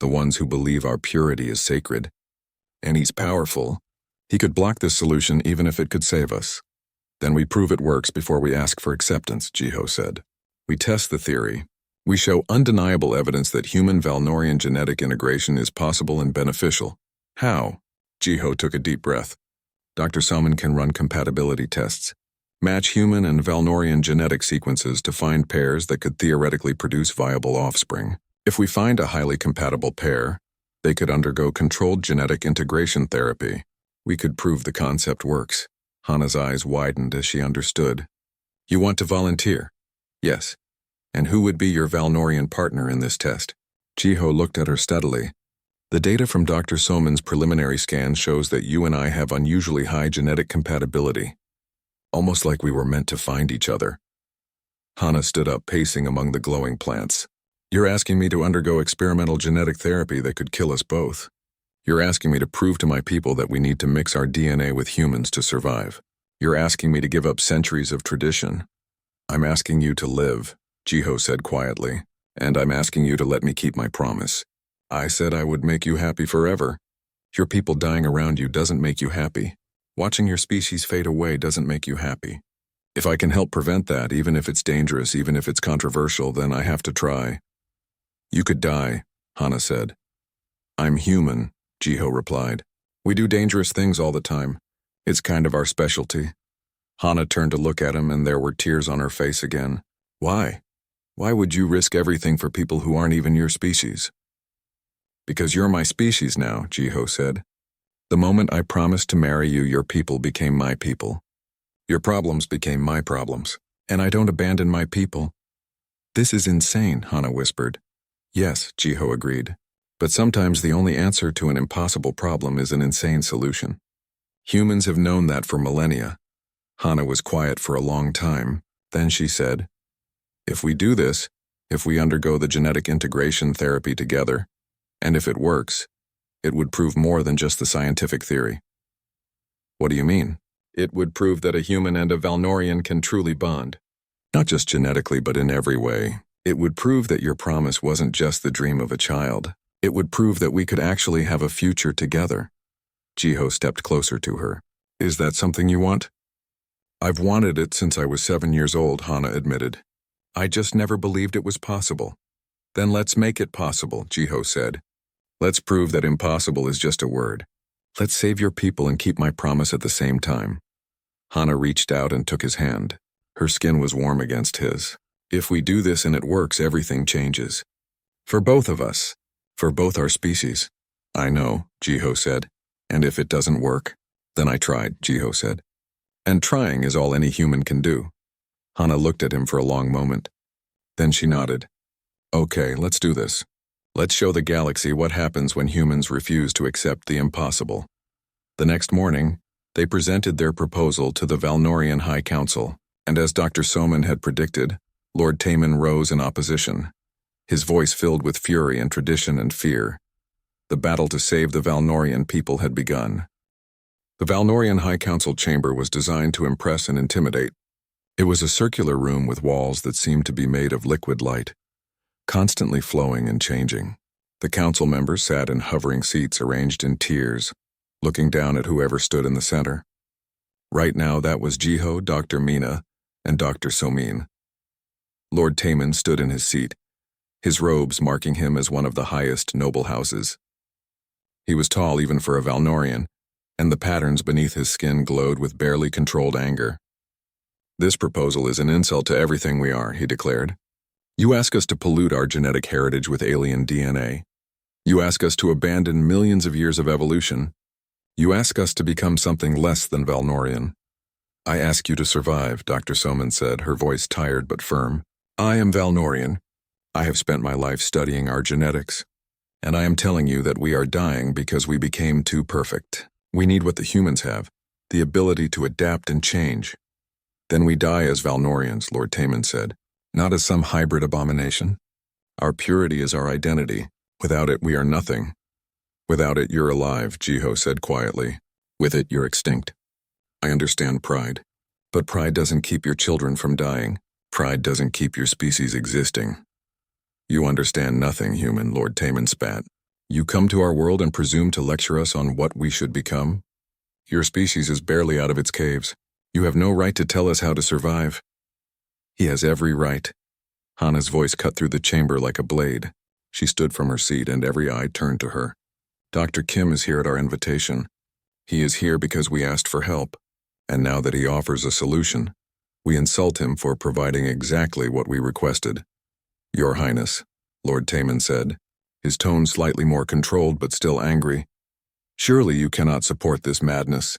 the ones who believe our purity is sacred. And he's powerful. He could block this solution even if it could save us. Then we prove it works before we ask for acceptance, Jiho said. We test the theory. We show undeniable evidence that human Valnorian genetic integration is possible and beneficial. How? Jiho took a deep breath. Dr. Soman can run compatibility tests. Match human and Valnorian genetic sequences to find pairs that could theoretically produce viable offspring. If we find a highly compatible pair, They could undergo controlled genetic integration therapy. We could prove the concept works. Hana's eyes widened as she understood. You want to volunteer? Yes. And who would be your Valnorian partner in this test? Jiho looked at her steadily. The data from Dr. Soman's preliminary scan shows that you and I have unusually high genetic compatibility. Almost like we were meant to find each other. Hana stood up, pacing among the glowing plants. You're asking me to undergo experimental genetic therapy that could kill us both. You're asking me to prove to my people that we need to mix our DNA with humans to survive. You're asking me to give up centuries of tradition. I'm asking you to live, Jiho said quietly, and I'm asking you to let me keep my promise. I said I would make you happy forever. Your people dying around you doesn't make you happy. Watching your species fade away doesn't make you happy. If I can help prevent that, even if it's dangerous, even if it's controversial, then I have to try. You could die, Hana said. I'm human, Jiho replied. We do dangerous things all the time. It's kind of our specialty. Hana turned to look at him, and there were tears on her face again. Why? Why would you risk everything for people who aren't even your species? Because you're my species now, Jiho said. The moment I promised to marry you, your people became my people. Your problems became my problems, and I don't abandon my people. This is insane, Hana whispered. Yes, Jiho agreed. But sometimes the only answer to an impossible problem is an insane solution. Humans have known that for millennia. Hana was quiet for a long time. Then she said, if we do this, if we undergo the genetic integration therapy together, and if it works, it would prove more than just the scientific theory. What do you mean? It would prove that a human and a Valnorian can truly bond. Not just genetically, but in every way. It would prove that your promise wasn't just the dream of a child. It would prove that we could actually have a future together. Jiho stepped closer to her. Is that something you want? I've wanted it since I was 7 years old, Hana admitted. I just never believed it was possible. Then let's make it possible, Jiho said. Let's prove that impossible is just a word. Let's save your people and keep my promise at the same time. Hana reached out and took his hand. Her skin was warm against his. If we do this and it works, everything changes. For both of us. For both our species. I know, Jiho said. And if it doesn't work? Then I tried, Jiho said. And trying is all any human can do. Hana looked at him for a long moment. Then she nodded. Okay, let's do this. Let's show the galaxy what happens when humans refuse to accept the impossible. The next morning, they presented their proposal to the Valnorian High Council, and as Dr. Soman had predicted, Lord Taman rose in opposition, his voice filled with fury and tradition and fear. The battle to save the Valnorian people had begun. The Valnorian High Council chamber was designed to impress and intimidate. It was a circular room with walls that seemed to be made of liquid light, constantly flowing and changing. The council members sat in hovering seats arranged in tiers, looking down at whoever stood in the center. Right now that was Jiho, Dr. Mina, and Dr. Somin. Lord Taman stood in his seat, his robes marking him as one of the highest noble houses. He was tall even for a Valnorian, and the patterns beneath his skin glowed with barely controlled anger. This proposal is an insult to everything we are, he declared. You ask us to pollute our genetic heritage with alien DNA. You ask us to abandon millions of years of evolution. You ask us to become something less than Valnorian. I ask you to survive, Dr. Soman said, her voice tired but firm. I am Valnorian. I have spent my life studying our genetics. And I am telling you that we are dying because we became too perfect. We need what the humans have, the ability to adapt and change. Then we die as Valnorians, Lord Taman said, not as some hybrid abomination. Our purity is our identity. Without it, we are nothing. Without it, you're alive, Jiho said quietly. With it, you're extinct. I understand pride. But pride doesn't keep your children from dying. Pride doesn't keep your species existing. You understand nothing, human, Lord Taman spat. You come to our world and presume to lecture us on what we should become? Your species is barely out of its caves. You have no right to tell us how to survive. He has every right. Hana's voice cut through the chamber like a blade. She stood from her seat and every eye turned to her. Dr. Kim is here at our invitation. He is here because we asked for help. And now that he offers a solution, we insult him for providing exactly what we requested. Your Highness, Lord Taman said, his tone slightly more controlled but still angry. "Surely you cannot support this madness.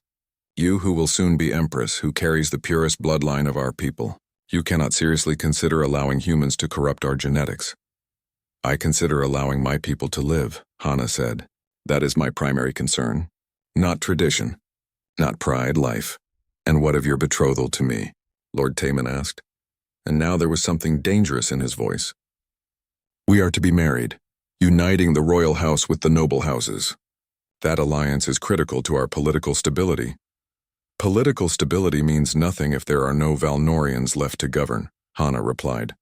You who will soon be Empress, who carries the purest bloodline of our people. You cannot seriously consider allowing humans to corrupt our genetics." "I consider allowing my people to live," Hana said. "That is my primary concern. Not tradition. Not pride, life." "And what of your betrothal to me?" Lord Taman asked. And now there was something dangerous in his voice. "We are to be married, uniting the royal house with the noble houses. That alliance is critical to our political stability." "Political stability means nothing if there are no Valnorians left to govern," Hana replied.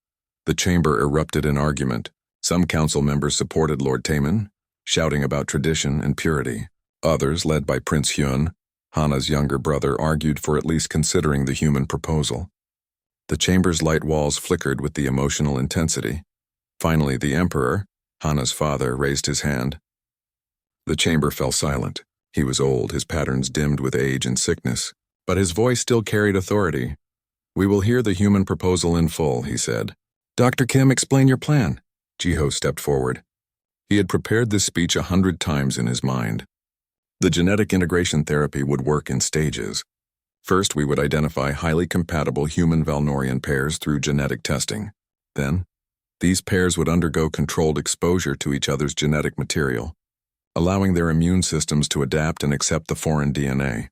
The chamber erupted in argument. Some council members supported Lord Taman, shouting about tradition and purity. Others, led by Prince Hyun, Hana's younger brother, argued for at least considering the human proposal. The chamber's light walls flickered with the emotional intensity. Finally, the Emperor, Hana's father, raised his hand. The chamber fell silent. He was old, his patterns dimmed with age and sickness, but his voice still carried authority. "We will hear the human proposal in full," he said. "Dr. Kim, explain your plan." Jiho stepped forward. He had prepared this speech 100 times in his mind. The genetic integration therapy would work in stages. First, we would identify highly compatible human-Valnorian pairs through genetic testing. Then, these pairs would undergo controlled exposure to each other's genetic material, allowing their immune systems to adapt and accept the foreign DNA.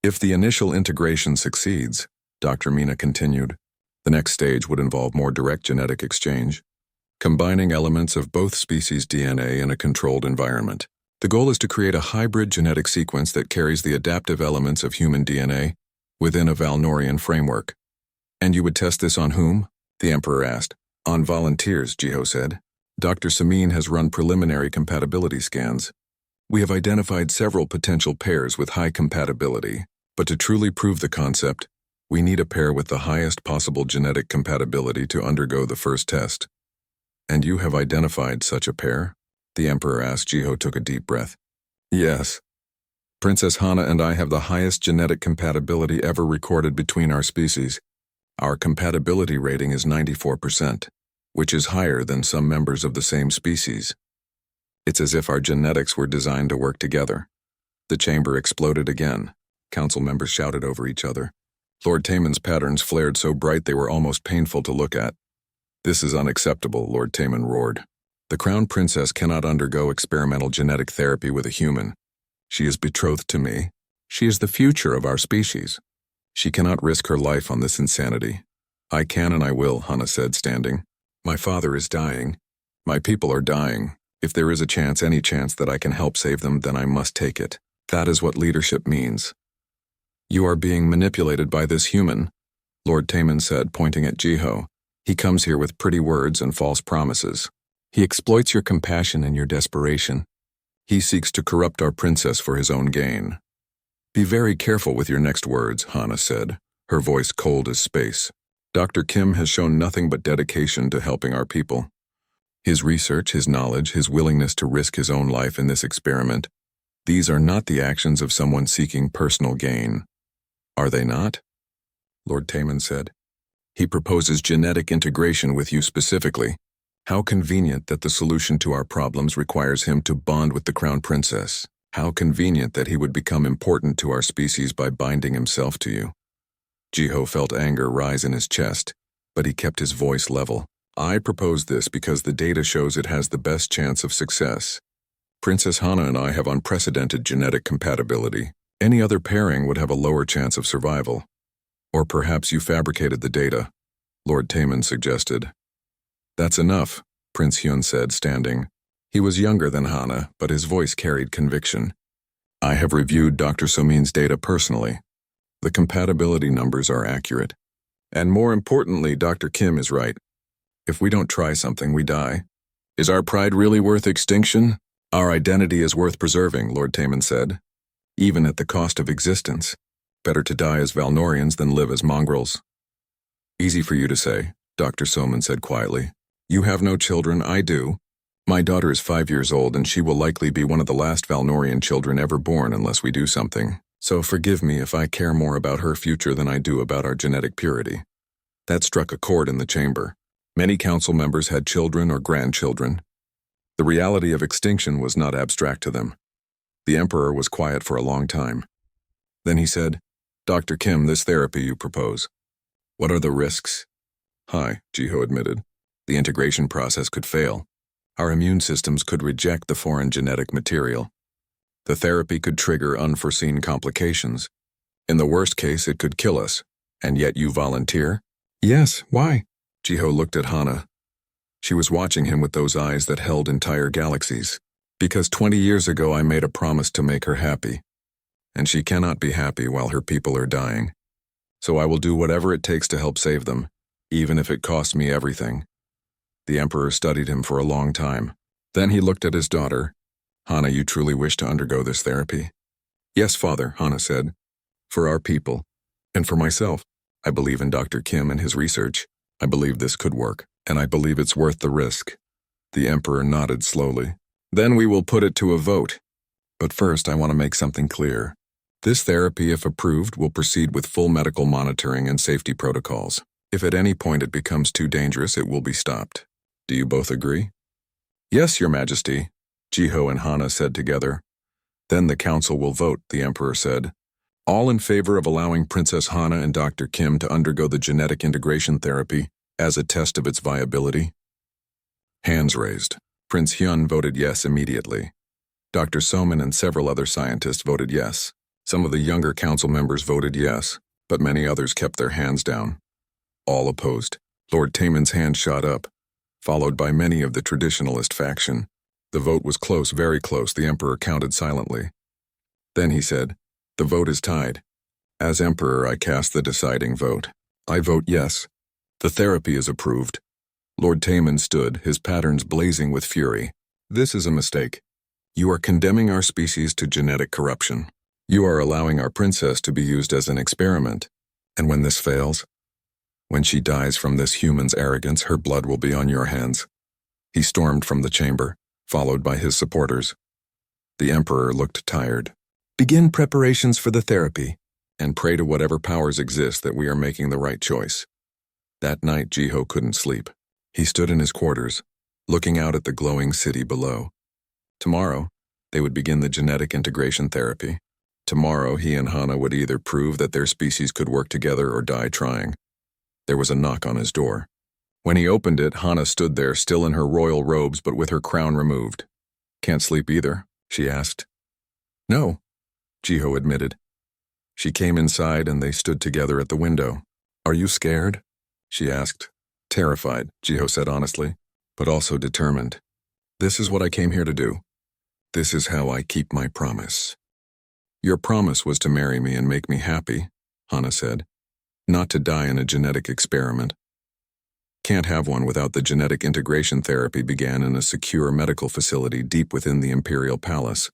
If the initial integration succeeds, Dr. Mina continued, the next stage would involve more direct genetic exchange, combining elements of both species' DNA in a controlled environment. The goal is to create a hybrid genetic sequence that carries the adaptive elements of human DNA within a Valnorian framework. "And you would test this on whom?" the Emperor asked. "On volunteers," Jiho said. "Dr. Samin has run preliminary compatibility scans. We have identified several potential pairs with high compatibility, but to truly prove the concept, we need a pair with the highest possible genetic compatibility to undergo the first test." "And you have identified such a pair?" the Emperor asked. Jiho took a deep breath. "Yes. Princess Hana and I have the highest genetic compatibility ever recorded between our species. Our compatibility rating is 94%, which is higher than some members of the same species. It's as if our genetics were designed to work together." The chamber exploded again. Council members shouted over each other. Lord Taman's patterns flared so bright they were almost painful to look at. "This is unacceptable," Lord Taman roared. "The Crown Princess cannot undergo experimental genetic therapy with a human. She is betrothed to me. She is the future of our species. She cannot risk her life on this insanity." "I can and I will," Hana said, standing. "My father is dying. My people are dying. If there is a chance, any chance that I can help save them, then I must take it. That is what leadership means." "You are being manipulated by this human," Lord Taman said, pointing at Jiho. "He comes here with pretty words and false promises. He exploits your compassion and your desperation. He seeks to corrupt our princess for his own gain." "Be very careful with your next words," Hana said, her voice cold as space. "Dr. Kim has shown nothing but dedication to helping our people. His research, his knowledge, his willingness to risk his own life in this experiment, these are not the actions of someone seeking personal gain." "Are they not?" Lord Taman said. "He proposes genetic integration with you specifically. How convenient that the solution to our problems requires him to bond with the Crown Princess. How convenient that he would become important to our species by binding himself to you." Jiho felt anger rise in his chest, but he kept his voice level. "I propose this because the data shows it has the best chance of success. Princess Hana and I have unprecedented genetic compatibility. Any other pairing would have a lower chance of survival. Or perhaps you fabricated the data," Lord Taman suggested. "That's enough," Prince Hyun said, standing. He was younger than Hana, but his voice carried conviction. "I have reviewed Dr. Somin's data personally. The compatibility numbers are accurate. And more importantly, Dr. Kim is right. If we don't try something, we die. Is our pride really worth extinction? Our identity is worth preserving," Lord Taman said. "Even at the cost of existence. Better to die as Valnorians than live as mongrels." "Easy for you to say," Dr. Soman said quietly. "You have no children, I do. My daughter is 5 years old and she will likely be one of the last Valnorian children ever born unless we do something. So forgive me if I care more about her future than I do about our genetic purity." That struck a chord in the chamber. Many council members had children or grandchildren. The reality of extinction was not abstract to them. The Emperor was quiet for a long time. Then he said, "Dr. Kim, this therapy you propose. What are the risks?" "High," Jiho admitted. "The integration process could fail. Our immune systems could reject the foreign genetic material. The therapy could trigger unforeseen complications. In the worst case, it could kill us. And yet you volunteer?" "Yes, why?" Jiho looked at Hana. She was watching him with those eyes that held entire galaxies. "Because 20 years ago I made a promise to make her happy. And she cannot be happy while her people are dying. So I will do whatever it takes to help save them, even if it costs me everything." The Emperor studied him for a long time. Then he looked at his daughter. "Hana, you truly wish to undergo this therapy?" "Yes, Father," Hana said. "For our people. And for myself. I believe in Dr. Kim and his research. I believe this could work, and I believe it's worth the risk." The Emperor nodded slowly. "Then we will put it to a vote. But first, I want to make something clear. This therapy, if approved, will proceed with full medical monitoring and safety protocols. If at any point it becomes too dangerous, it will be stopped. Do you both agree?" "Yes, Your Majesty," Jiho and Hana said together. "Then the council will vote," the Emperor said. "All in favor of allowing Princess Hana and Dr. Kim to undergo the genetic integration therapy as a test of its viability?" Hands raised. Prince Hyun voted yes immediately. Dr. Soman and several other scientists voted yes. Some of the younger council members voted yes, but many others kept their hands down. All opposed. Lord Taemin's hand shot up, followed by many of the traditionalist faction. The vote was close, very close. The Emperor counted silently. Then he said, "The vote is tied. As Emperor, I cast the deciding vote. I vote yes. The therapy is approved." Lord Taemin stood, his patterns blazing with fury. "This is a mistake. You are condemning our species to genetic corruption. You are allowing our princess to be used as an experiment. And when this fails, when she dies from this human's arrogance, her blood will be on your hands." He stormed from the chamber, followed by his supporters. The Emperor looked tired. "Begin preparations for the therapy, and pray to whatever powers exist that we are making the right choice." That night, Jiho couldn't sleep. He stood in his quarters, looking out at the glowing city below. Tomorrow, they would begin the genetic integration therapy. Tomorrow, he and Hana would either prove that their species could work together or die trying. There was a knock on his door. When he opened it, Hana stood there, still in her royal robes but with her crown removed. "Can't sleep either?" she asked. "No," Jiho admitted. She came inside and they stood together at the window. "Are you scared?" she asked. "Terrified," Jiho said honestly, but also determined. "This is what I came here to do. This is how I keep my promise." "Your promise was to marry me and make me happy," Hana said, "not to die in a genetic experiment." "Can't have one without the genetic integration therapy began in a secure medical facility deep within the Imperial Palace.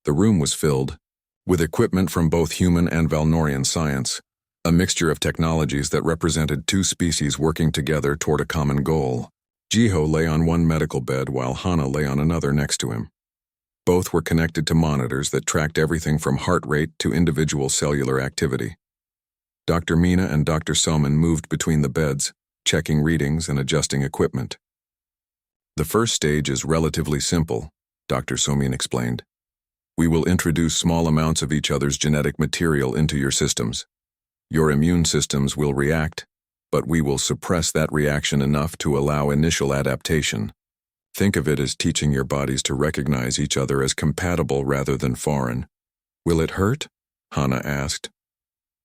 The room was filled with equipment from both human and Valnorian science, a mixture of technologies that represented two species working together toward a common goal. Jiho lay on one medical bed while Hana lay on another next to him. Both were connected to monitors that tracked everything from heart rate to individual cellular activity. Dr. Mina and Dr. Soman moved between the beds, checking readings and adjusting equipment. "The first stage is relatively simple," Dr. Somin explained. "We will introduce small amounts of each other's genetic material into your systems. Your immune systems will react, but we will suppress that reaction enough to allow initial adaptation. Think of it as teaching your bodies to recognize each other as compatible rather than foreign." "Will it hurt?" Hana asked.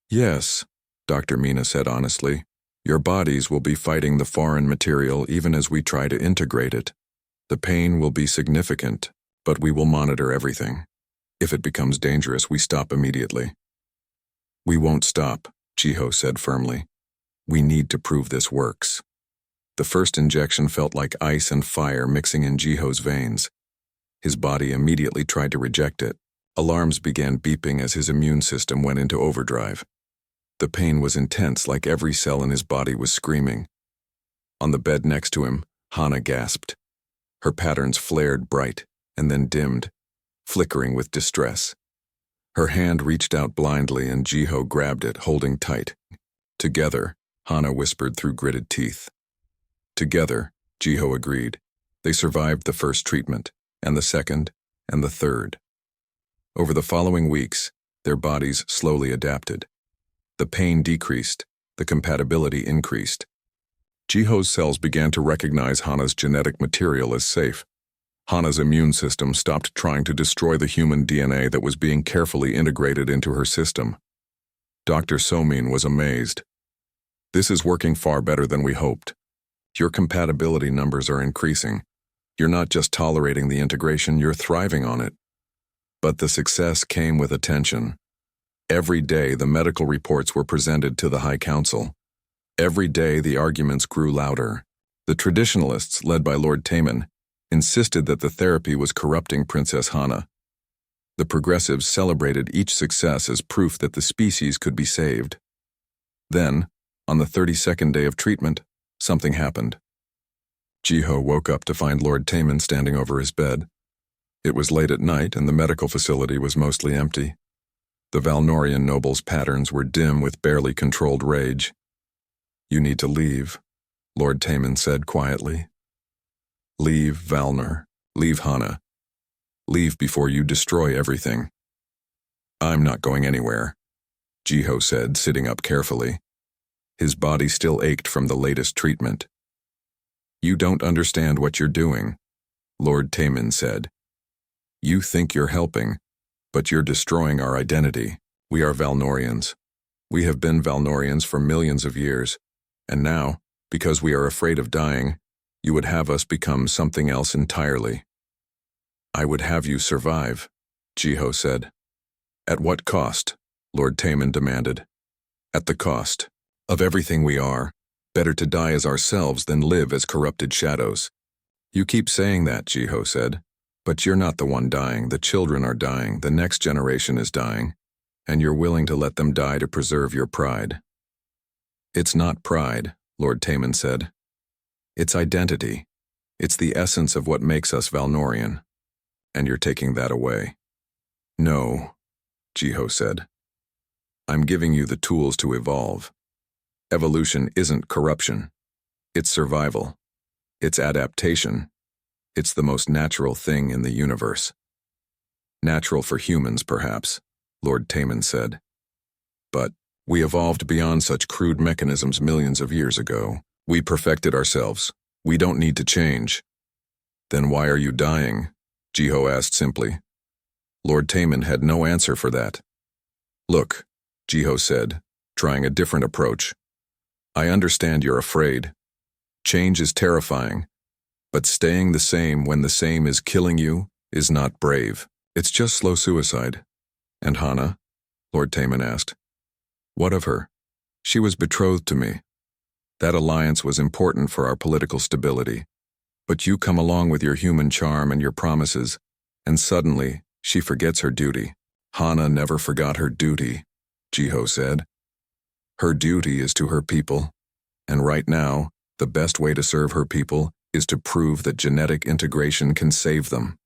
"Yes," Dr. Mina said honestly. "Your bodies will be fighting the foreign material even as we try to integrate it. The pain will be significant, but we will monitor everything. If it becomes dangerous, we stop immediately." "We won't stop," Jiho said firmly. "We need to prove this works." The first injection felt like ice and fire mixing in Jiho's veins. His body immediately tried to reject it. Alarms began beeping as his immune system went into overdrive. The pain was intense, like every cell in his body was screaming. On the bed next to him, Hana gasped. Her patterns flared bright and then dimmed, flickering with distress. Her hand reached out blindly and Jiho grabbed it, holding tight. "Together," Hana whispered through gritted teeth. "Together," Jiho agreed. They survived the first treatment, and the second, and the third. Over the following weeks, their bodies slowly adapted. The pain decreased, the compatibility increased. Jiho's cells began to recognize Hana's genetic material as safe. Hana's immune system stopped trying to destroy the human DNA that was being carefully integrated into her system. Dr. Somin was amazed. "This is working far better than we hoped. Your compatibility numbers are increasing. You're not just tolerating the integration, you're thriving on it." But the success came with attention. Every day the medical reports were presented to the High Council. Every day the arguments grew louder. The traditionalists, led by Lord Taman, insisted that the therapy was corrupting Princess Hana. The progressives celebrated each success as proof that the species could be saved. Then, on the 32nd day of treatment, something happened. Jiho woke up to find Lord Taman standing over his bed. It was late at night and the medical facility was mostly empty. The Valnorian noble's patterns were dim with barely controlled rage. "You need to leave," Lord Taman said quietly. "Leave Valnor. Leave Hana. Leave before you destroy everything." "I'm not going anywhere," Jiho said, sitting up carefully. His body still ached from the latest treatment. "You don't understand what you're doing," Lord Taman said. "You think you're helping, but you're destroying our identity. We are Valnorians. We have been Valnorians for millions of years, and now, because we are afraid of dying, you would have us become something else entirely." "I would have you survive," Jiho said. "At what cost?" Lord Taman demanded. "At the cost of everything we are. Better to die as ourselves than live as corrupted shadows." "You keep saying that," Jiho said, "but you're not the one dying. The children are dying, the next generation is dying, and you're willing to let them die to preserve your pride." "It's not pride," Lord Taman said. "It's identity. It's the essence of what makes us Valnorian. And you're taking that away." "No," Jiho said. "I'm giving you the tools to evolve. Evolution isn't corruption. It's survival. It's adaptation. It's the most natural thing in the universe." "Natural for humans, perhaps," Lord Taman said. "But we evolved beyond such crude mechanisms millions of years ago. We perfected ourselves. We don't need to change." "Then why are you dying?" Jiho asked simply. Lord Taman had no answer for that. "Look," Jiho said, trying a different approach. "I understand you're afraid. Change is terrifying. But staying the same when the same is killing you is not brave. It's just slow suicide." "And Hana?" Lord Taman asked. "What of her? She was betrothed to me. That alliance was important for our political stability. But you come along with your human charm and your promises, and suddenly she forgets her duty." "Hana never forgot her duty," Jiho said. "Her duty is to her people, and right now, the best way to serve her people is to prove that genetic integration can save them."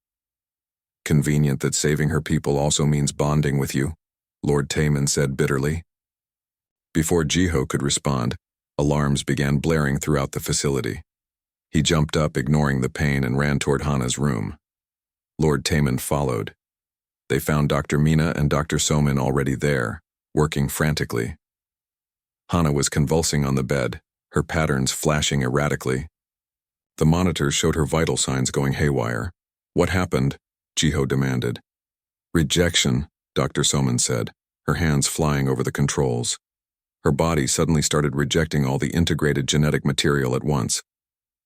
"Convenient that saving her people also means bonding with you," Lord Taman said bitterly. Before Jiho could respond, alarms began blaring throughout the facility. He jumped up, ignoring the pain, and ran toward Hana's room. Lord Taman followed. They found Dr. Mina and Dr. Somin already there, working frantically. Hana was convulsing on the bed, her patterns flashing erratically. The monitors showed her vital signs going haywire. "What happened?" Jiho demanded. "Rejection," Dr. Somin said, her hands flying over the controls. Her body suddenly started rejecting all the integrated genetic material at once.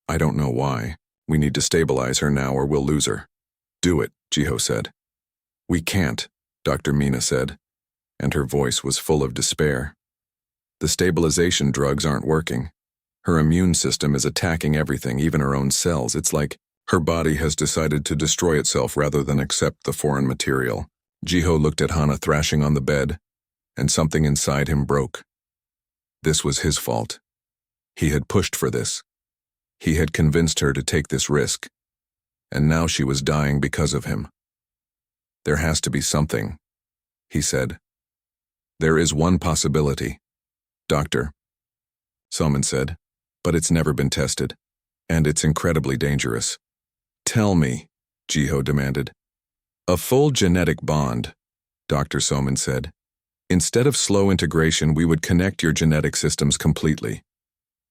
"I don't know why. We need to stabilize her now or we'll lose her." "Do it," Jiho said. "We can't," Dr. Mina said, and her voice was full of despair. "The stabilization drugs aren't working. Her immune system is attacking everything, even her own cells. It's like her body has decided to destroy itself rather than accept the foreign material." Jiho looked at Hana thrashing on the bed, and something inside him broke. This was his fault. He had pushed for this. He had convinced her to take this risk, and now she was dying because of him. "There has to be something," he said. "There is one possibility, Doctor," Somin said, "but it's never been tested, and it's incredibly dangerous. Tell me, Jiho demanded. A full genetic bond, Dr. Soman said. Instead of slow integration, we would connect your genetic systems completely.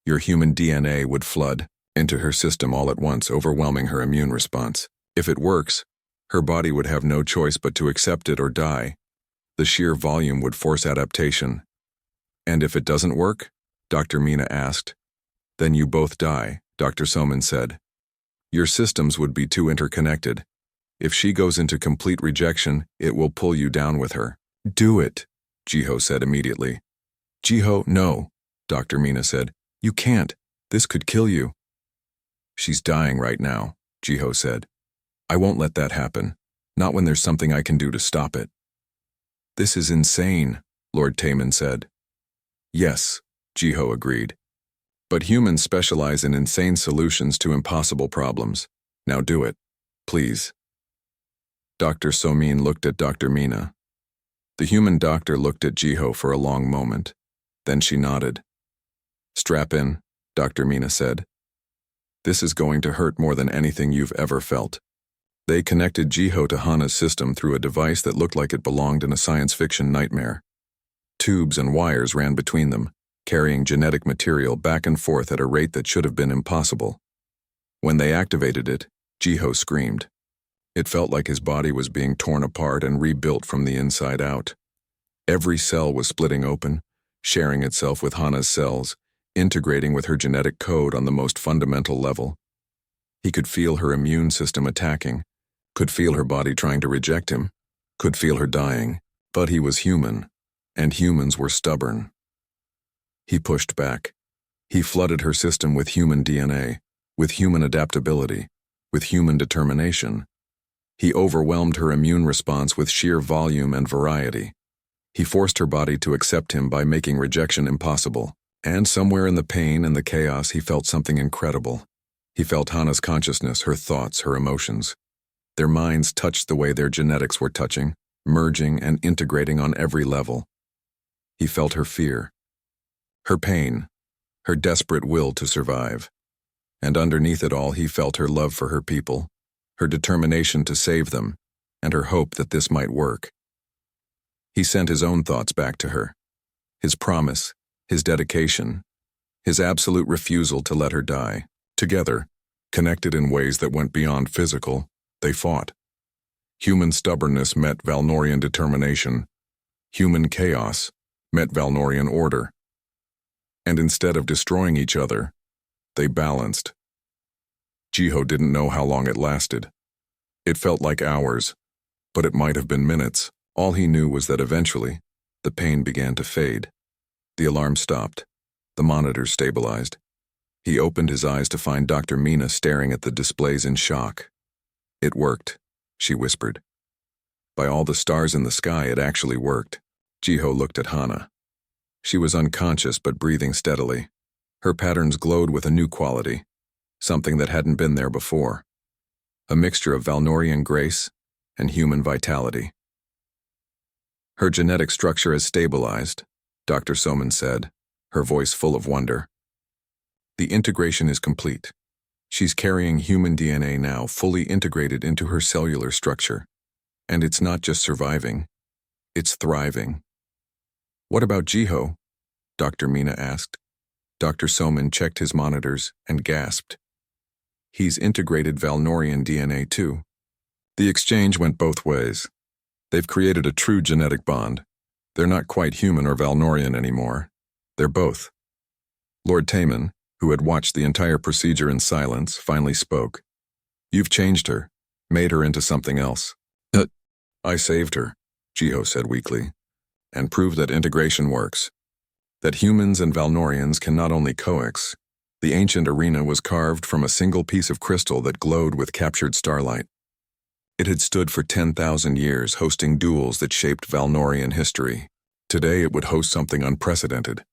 Your human DNA would flood into her system all at once, overwhelming her immune response. If it works, her body would have no choice but to accept it or die. The sheer volume would force adaptation. And if it doesn't work? Dr. Mina asked. Then you both die, Dr. Soman said. Your systems would be too interconnected. If she goes into complete rejection, it will pull you down with her. Do it, Jiho said immediately. Jiho, no, Dr. Mina said. You can't. This could kill you. She's dying right now, Jiho said. I won't let that happen. Not when there's something I can do to stop it. This is insane, Lord Taman said. Yes, Jiho agreed. But humans specialize in insane solutions to impossible problems. Now do it, please. Dr. Somin looked at Dr. Mina. The human doctor looked at Jiho for a long moment. Then she nodded. Strap in, Dr. Mina said. This is going to hurt more than anything you've ever felt. They connected Jiho to Hana's system through a device that looked like it belonged in a science fiction nightmare. Tubes and wires ran between them, carrying genetic material back and forth at a rate that should have been impossible. When they activated it, Jiho screamed. It felt like his body was being torn apart and rebuilt from the inside out. Every cell was splitting open, sharing itself with Hana's cells, integrating with her genetic code on the most fundamental level. He could feel her immune system attacking, could feel her body trying to reject him, could feel her dying, but he was human, and humans were stubborn. He pushed back. He flooded her system with human DNA, with human adaptability, with human determination. He overwhelmed her immune response with sheer volume and variety. He forced her body to accept him by making rejection impossible. And somewhere in the pain and the chaos, he felt something incredible. He felt Hana's consciousness, her thoughts, her emotions. Their minds touched the way their genetics were touching, merging and integrating on every level. He felt her fear, her pain, her desperate will to survive. And underneath it all, he felt her love for her people, her determination to save them, and her hope that this might work. He sent his own thoughts back to her, his promise, his dedication, his absolute refusal to let her die. Together, connected in ways that went beyond physical, they fought. Human stubbornness met Valnorian determination. Human chaos met Valnorian order. And instead of destroying each other, they balanced. Jiho didn't know how long it lasted. It felt like hours, but it might have been minutes. All he knew was that eventually, the pain began to fade. The alarm stopped. The monitors stabilized. He opened his eyes to find Dr. Mina staring at the displays in shock. It worked, she whispered. By all the stars in the sky, it actually worked. Jiho looked at Hana. She was unconscious but breathing steadily. Her patterns glowed with a new quality, something that hadn't been there before. A mixture of Valnorian grace and human vitality. Her genetic structure has stabilized, Dr. Soman said, her voice full of wonder. The integration is complete. She's carrying human DNA now, fully integrated into her cellular structure. And it's not just surviving, it's thriving. What about Jiho? Dr. Mina asked. Dr. Soman checked his monitors and gasped. He's integrated Valnorian DNA too. The exchange went both ways. They've created a true genetic bond. They're not quite human or Valnorian anymore. They're both. Lord Taman, who had watched the entire procedure in silence, finally spoke. You've changed her, made her into something else. I saved her, Jiho said weakly, and proved that integration works. That humans and Valnorians can not only coex. The ancient arena was carved from a single piece of crystal that glowed with captured starlight. It had stood for 10,000 years, hosting duels that shaped Valnorian history. Today it would host something unprecedented.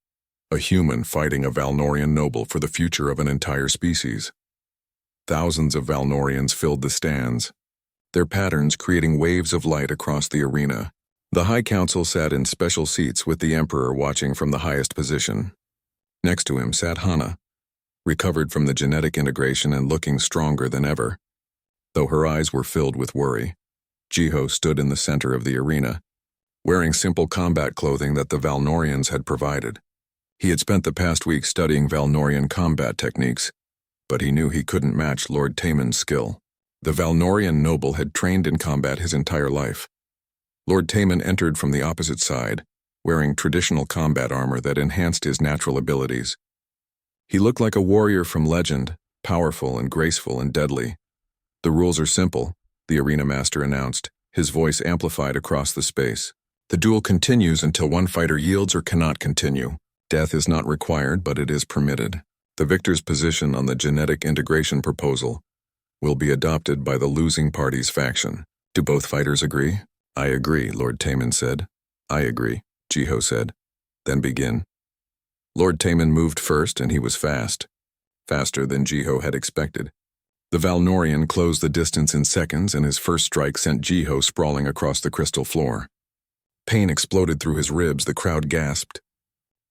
A human fighting a Valnorian noble for the future of an entire species. Thousands of Valnorians filled the stands, their patterns creating waves of light across the arena. The High Council sat in special seats with the Emperor watching from the highest position. Next to him sat Hana, recovered from the genetic integration and looking stronger than ever. though her eyes were filled with worry. Jiho stood in the center of the arena, wearing simple combat clothing that the Valnorians had provided. He had spent the past week studying Valnorian combat techniques, but he knew he couldn't match Lord Taemon's skill. The Valnorian noble had trained in combat his entire life. Lord Taemon entered from the opposite side, wearing traditional combat armor that enhanced his natural abilities. He looked like a warrior from legend, powerful and graceful and deadly. "The rules are simple," the arena master announced, his voice amplified across the space. "The duel continues until one fighter yields or cannot continue. Death is not required, but it is permitted. The victor's position on the genetic integration proposal will be adopted by the losing party's faction. Do both fighters agree?" "I agree," Lord Taemon said. "I agree," Jiho said. "Then begin." Lord Taemon moved first, and he was fast. Faster than Jiho had expected. The Valnorian closed the distance in seconds, and his first strike sent Jiho sprawling across the crystal floor. Pain exploded through his ribs. The crowd gasped.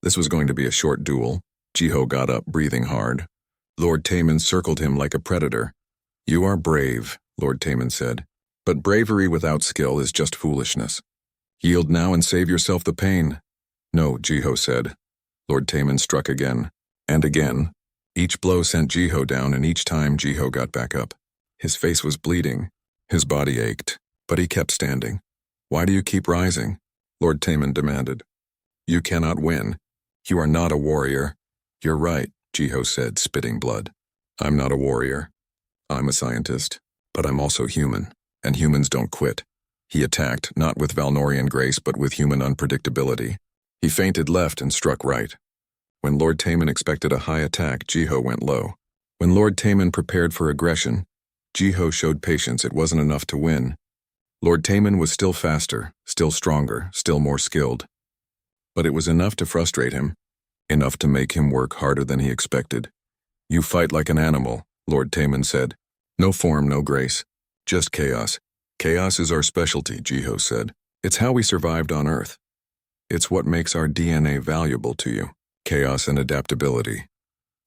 This was going to be a short duel. Jiho got up, breathing hard. Lord Taemon circled him like a predator. "You are brave," Lord Taemon said. "But bravery without skill is just foolishness. Yield now and save yourself the pain." "No," Jiho said. Lord Taemon struck again. And again. Each blow sent Jiho down, and each time Jiho got back up. His face was bleeding. His body ached. But he kept standing. "Why do you keep rising?" Lord Taemon demanded. "You cannot win. You are not a warrior." "You're right," Jiho said, spitting blood. "I'm not a warrior. I'm a scientist. But I'm also human, and humans don't quit." He attacked, not with Valnorian grace, but with human unpredictability. He feinted left and struck right. When Lord Taemon expected a high attack, Jiho went low. When Lord Taemon prepared for aggression, Jiho showed patience. It wasn't enough to win. Lord Taemon was still faster, still stronger, still more skilled. But it was enough to frustrate him, enough to make him work harder than he expected. "You fight like an animal," Lord Taemon said. "No form, no grace. Just chaos." "Chaos is our specialty," Jiho said. "It's how we survived on Earth. It's what makes our DNA valuable to you. Chaos and adaptability."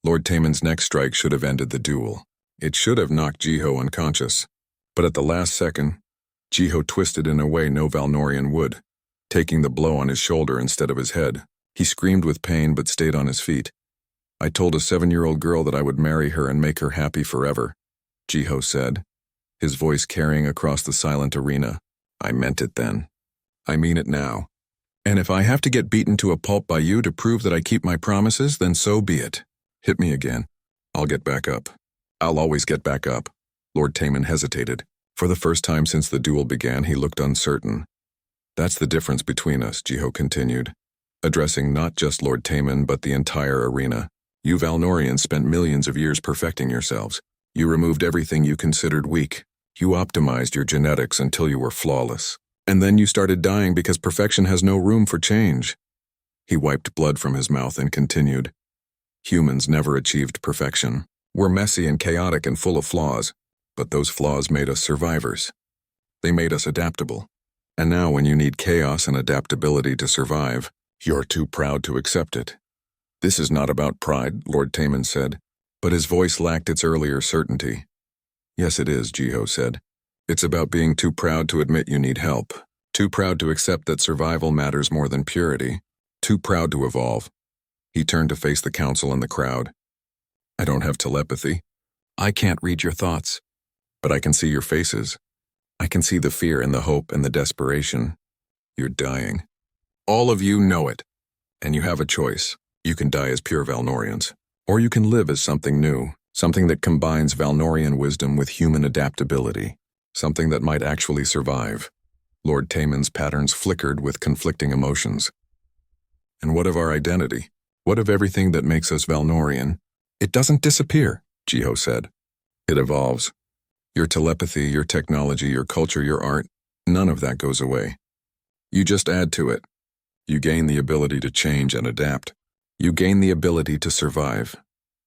Lord Taemon's next strike should have ended the duel. It should have knocked Jiho unconscious. But at the last second, Jiho twisted in a way no Valnorian would, taking the blow on his shoulder instead of his head. He screamed with pain but stayed on his feet. "I told a 7-year-old girl that I would marry her and make her happy forever," Jiho said, his voice carrying across the silent arena. "I meant it then. I mean it now. And if I have to get beaten to a pulp by you to prove that I keep my promises, then so be it. Hit me again. I'll get back up. I'll always get back up." Lord Taemon hesitated. For the first time since the duel began, he looked uncertain. "That's the difference between us," Jiho continued, addressing not just Lord Taemon but the entire arena. "You Valnorians spent millions of years perfecting yourselves. You removed everything you considered weak. You optimized your genetics until you were flawless. And then you started dying because perfection has no room for change." He wiped blood from his mouth and continued. "Humans never achieved perfection. We're messy and chaotic and full of flaws, but those flaws made us survivors. They made us adaptable. And now when you need chaos and adaptability to survive, you're too proud to accept it." "This is not about pride," Lord Taemon said, but his voice lacked its earlier certainty. "Yes, it is," Jiho said. "It's about being too proud to admit you need help, too proud to accept that survival matters more than purity, too proud to evolve." He turned to face the council and the crowd. "I don't have telepathy. I can't read your thoughts. But I can see your faces. I can see the fear and the hope and the desperation. You're dying. All of you know it. And you have a choice. You can die as pure Valnorians, or you can live as something new, something that combines Valnorian wisdom with human adaptability, something that might actually survive." Lord Taemon's patterns flickered with conflicting emotions. "And what of our identity? What of everything that makes us Valnorian?" "It doesn't disappear," Jiho said. "It evolves. Your telepathy, your technology, your culture, your art, none of that goes away. You just add to it. You gain the ability to change and adapt. You gain the ability to survive."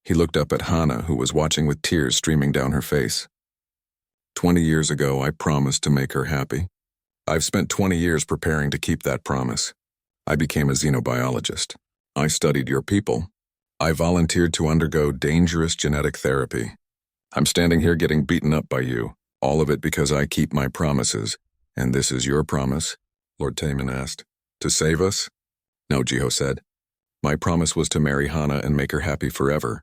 He looked up at Hana, who was watching with tears streaming down her face. 20 years ago, I promised to make her happy. I've spent 20 years preparing to keep that promise. I became a xenobiologist. I studied your people. I volunteered to undergo dangerous genetic therapy. I'm standing here getting beaten up by you, All of it because I keep my promises. And this is your promise? Lord Taman asked. To save us? No, Jiho said. My promise was to marry Hana and make her happy forever.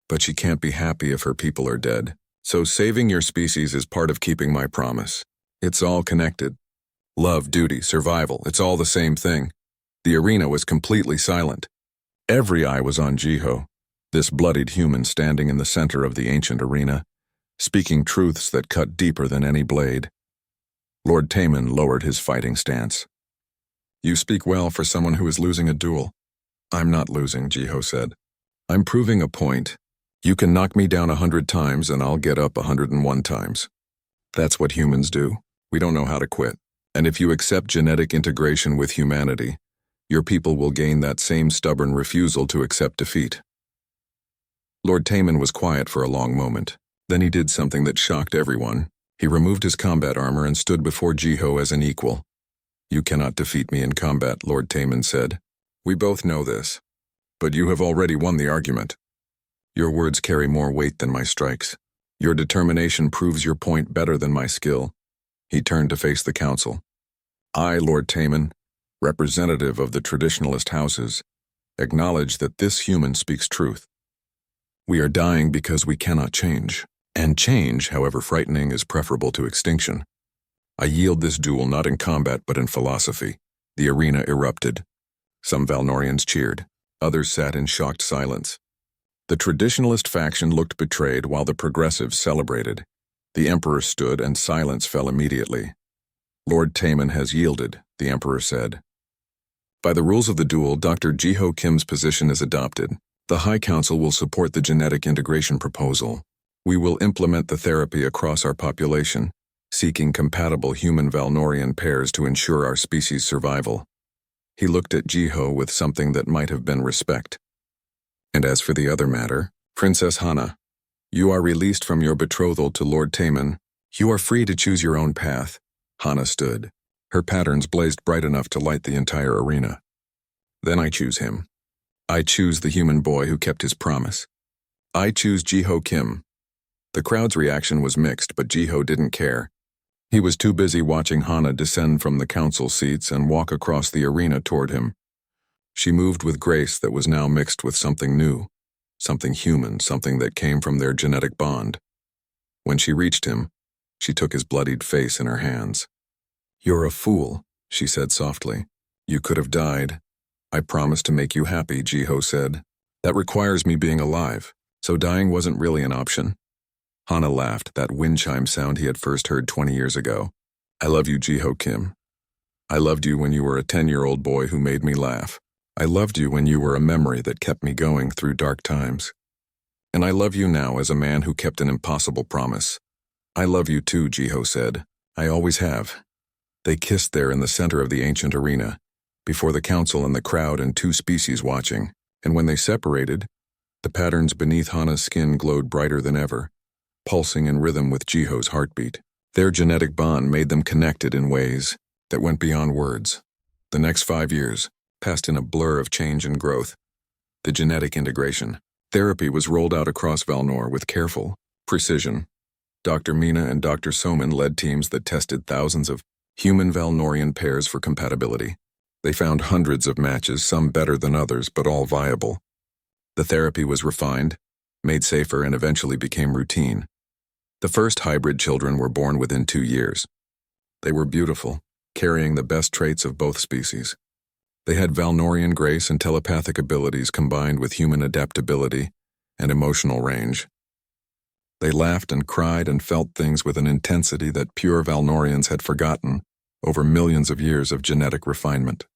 But she can't be happy if her people are dead. So saving your species is part of keeping my promise. It's all connected. Love, duty, survival, it's all the same thing. The arena was completely silent. Every eye was on Jiho, this bloodied human standing in the center of the ancient arena, speaking truths that cut deeper than any blade. Lord Taman lowered his fighting stance. You speak well for someone who is losing a duel. I'm not losing, Jiho said. I'm proving a point. You can knock me down 100 times and I'll get up 101 times. That's what humans do. We don't know how to quit. And if you accept genetic integration with humanity, your people will gain that same stubborn refusal to accept defeat. Lord Taman was quiet for a long moment. Then he did something that shocked everyone. He removed his combat armor and stood before Jiho as an equal. You cannot defeat me in combat, Lord Taman said. We both know this. But you have already won the argument. Your words carry more weight than my strikes. Your determination proves your point better than my skill. He turned to face the council. I, Lord Taman, representative of the traditionalist houses, acknowledge that this human speaks truth. We are dying because we cannot change. And change, however frightening, is preferable to extinction. I yield this duel not in combat but in philosophy. The arena erupted. Some Valnorians cheered. Others sat in shocked silence. The traditionalist faction looked betrayed while the progressives celebrated. The Emperor stood and silence fell immediately. Lord Taman has yielded, the Emperor said. By the rules of the duel, Dr. Jiho Kim's position is adopted. The High Council will support the genetic integration proposal. We will implement the therapy across our population, seeking compatible human Valnorian pairs to ensure our species' survival. He looked at Jiho with something that might have been respect. And as for the other matter, Princess Hana, you are released from your betrothal to Lord Taman. You are free to choose your own path. Hana stood. Her patterns blazed bright enough to light the entire arena. Then I choose him. I choose the human boy who kept his promise. I choose Jiho Kim. The crowd's reaction was mixed, but Jiho didn't care. He was too busy watching Hana descend from the council seats and walk across the arena toward him. She moved with grace that was now mixed with something new, something human, something that came from their genetic bond. When she reached him, she took his bloodied face in her hands. You're a fool, she said softly. You could have died. I promised to make you happy, Jiho said. That requires me being alive, so dying wasn't really an option. Hana laughed, that wind chime sound he had first heard 20 years ago. I love you, Jiho Kim. I loved you when you were a 10-year-old boy who made me laugh. I loved you when you were a memory that kept me going through dark times. And I love you now as a man who kept an impossible promise. I love you too, Jiho said. I always have. They kissed there in the center of the ancient arena, before the council and the crowd and two species watching. And when they separated, the patterns beneath Hana's skin glowed brighter than ever, pulsing in rhythm with Jiho's heartbeat. Their genetic bond made them connected in ways that went beyond words. The next 5 years passed in a blur of change and growth. The genetic integration. Therapy was rolled out across Valnor with careful precision. Dr. Mina and Dr. Soman led teams that tested thousands of human Valnorian pairs for compatibility. They found hundreds of matches, some better than others, but all viable. The therapy was refined, made safer, and eventually became routine. The first hybrid children were born within 2 years. They were beautiful, carrying the best traits of both species. They had Valnorian grace and telepathic abilities combined with human adaptability and emotional range. They laughed and cried and felt things with an intensity that pure Valnorians had forgotten over millions of years of genetic refinement.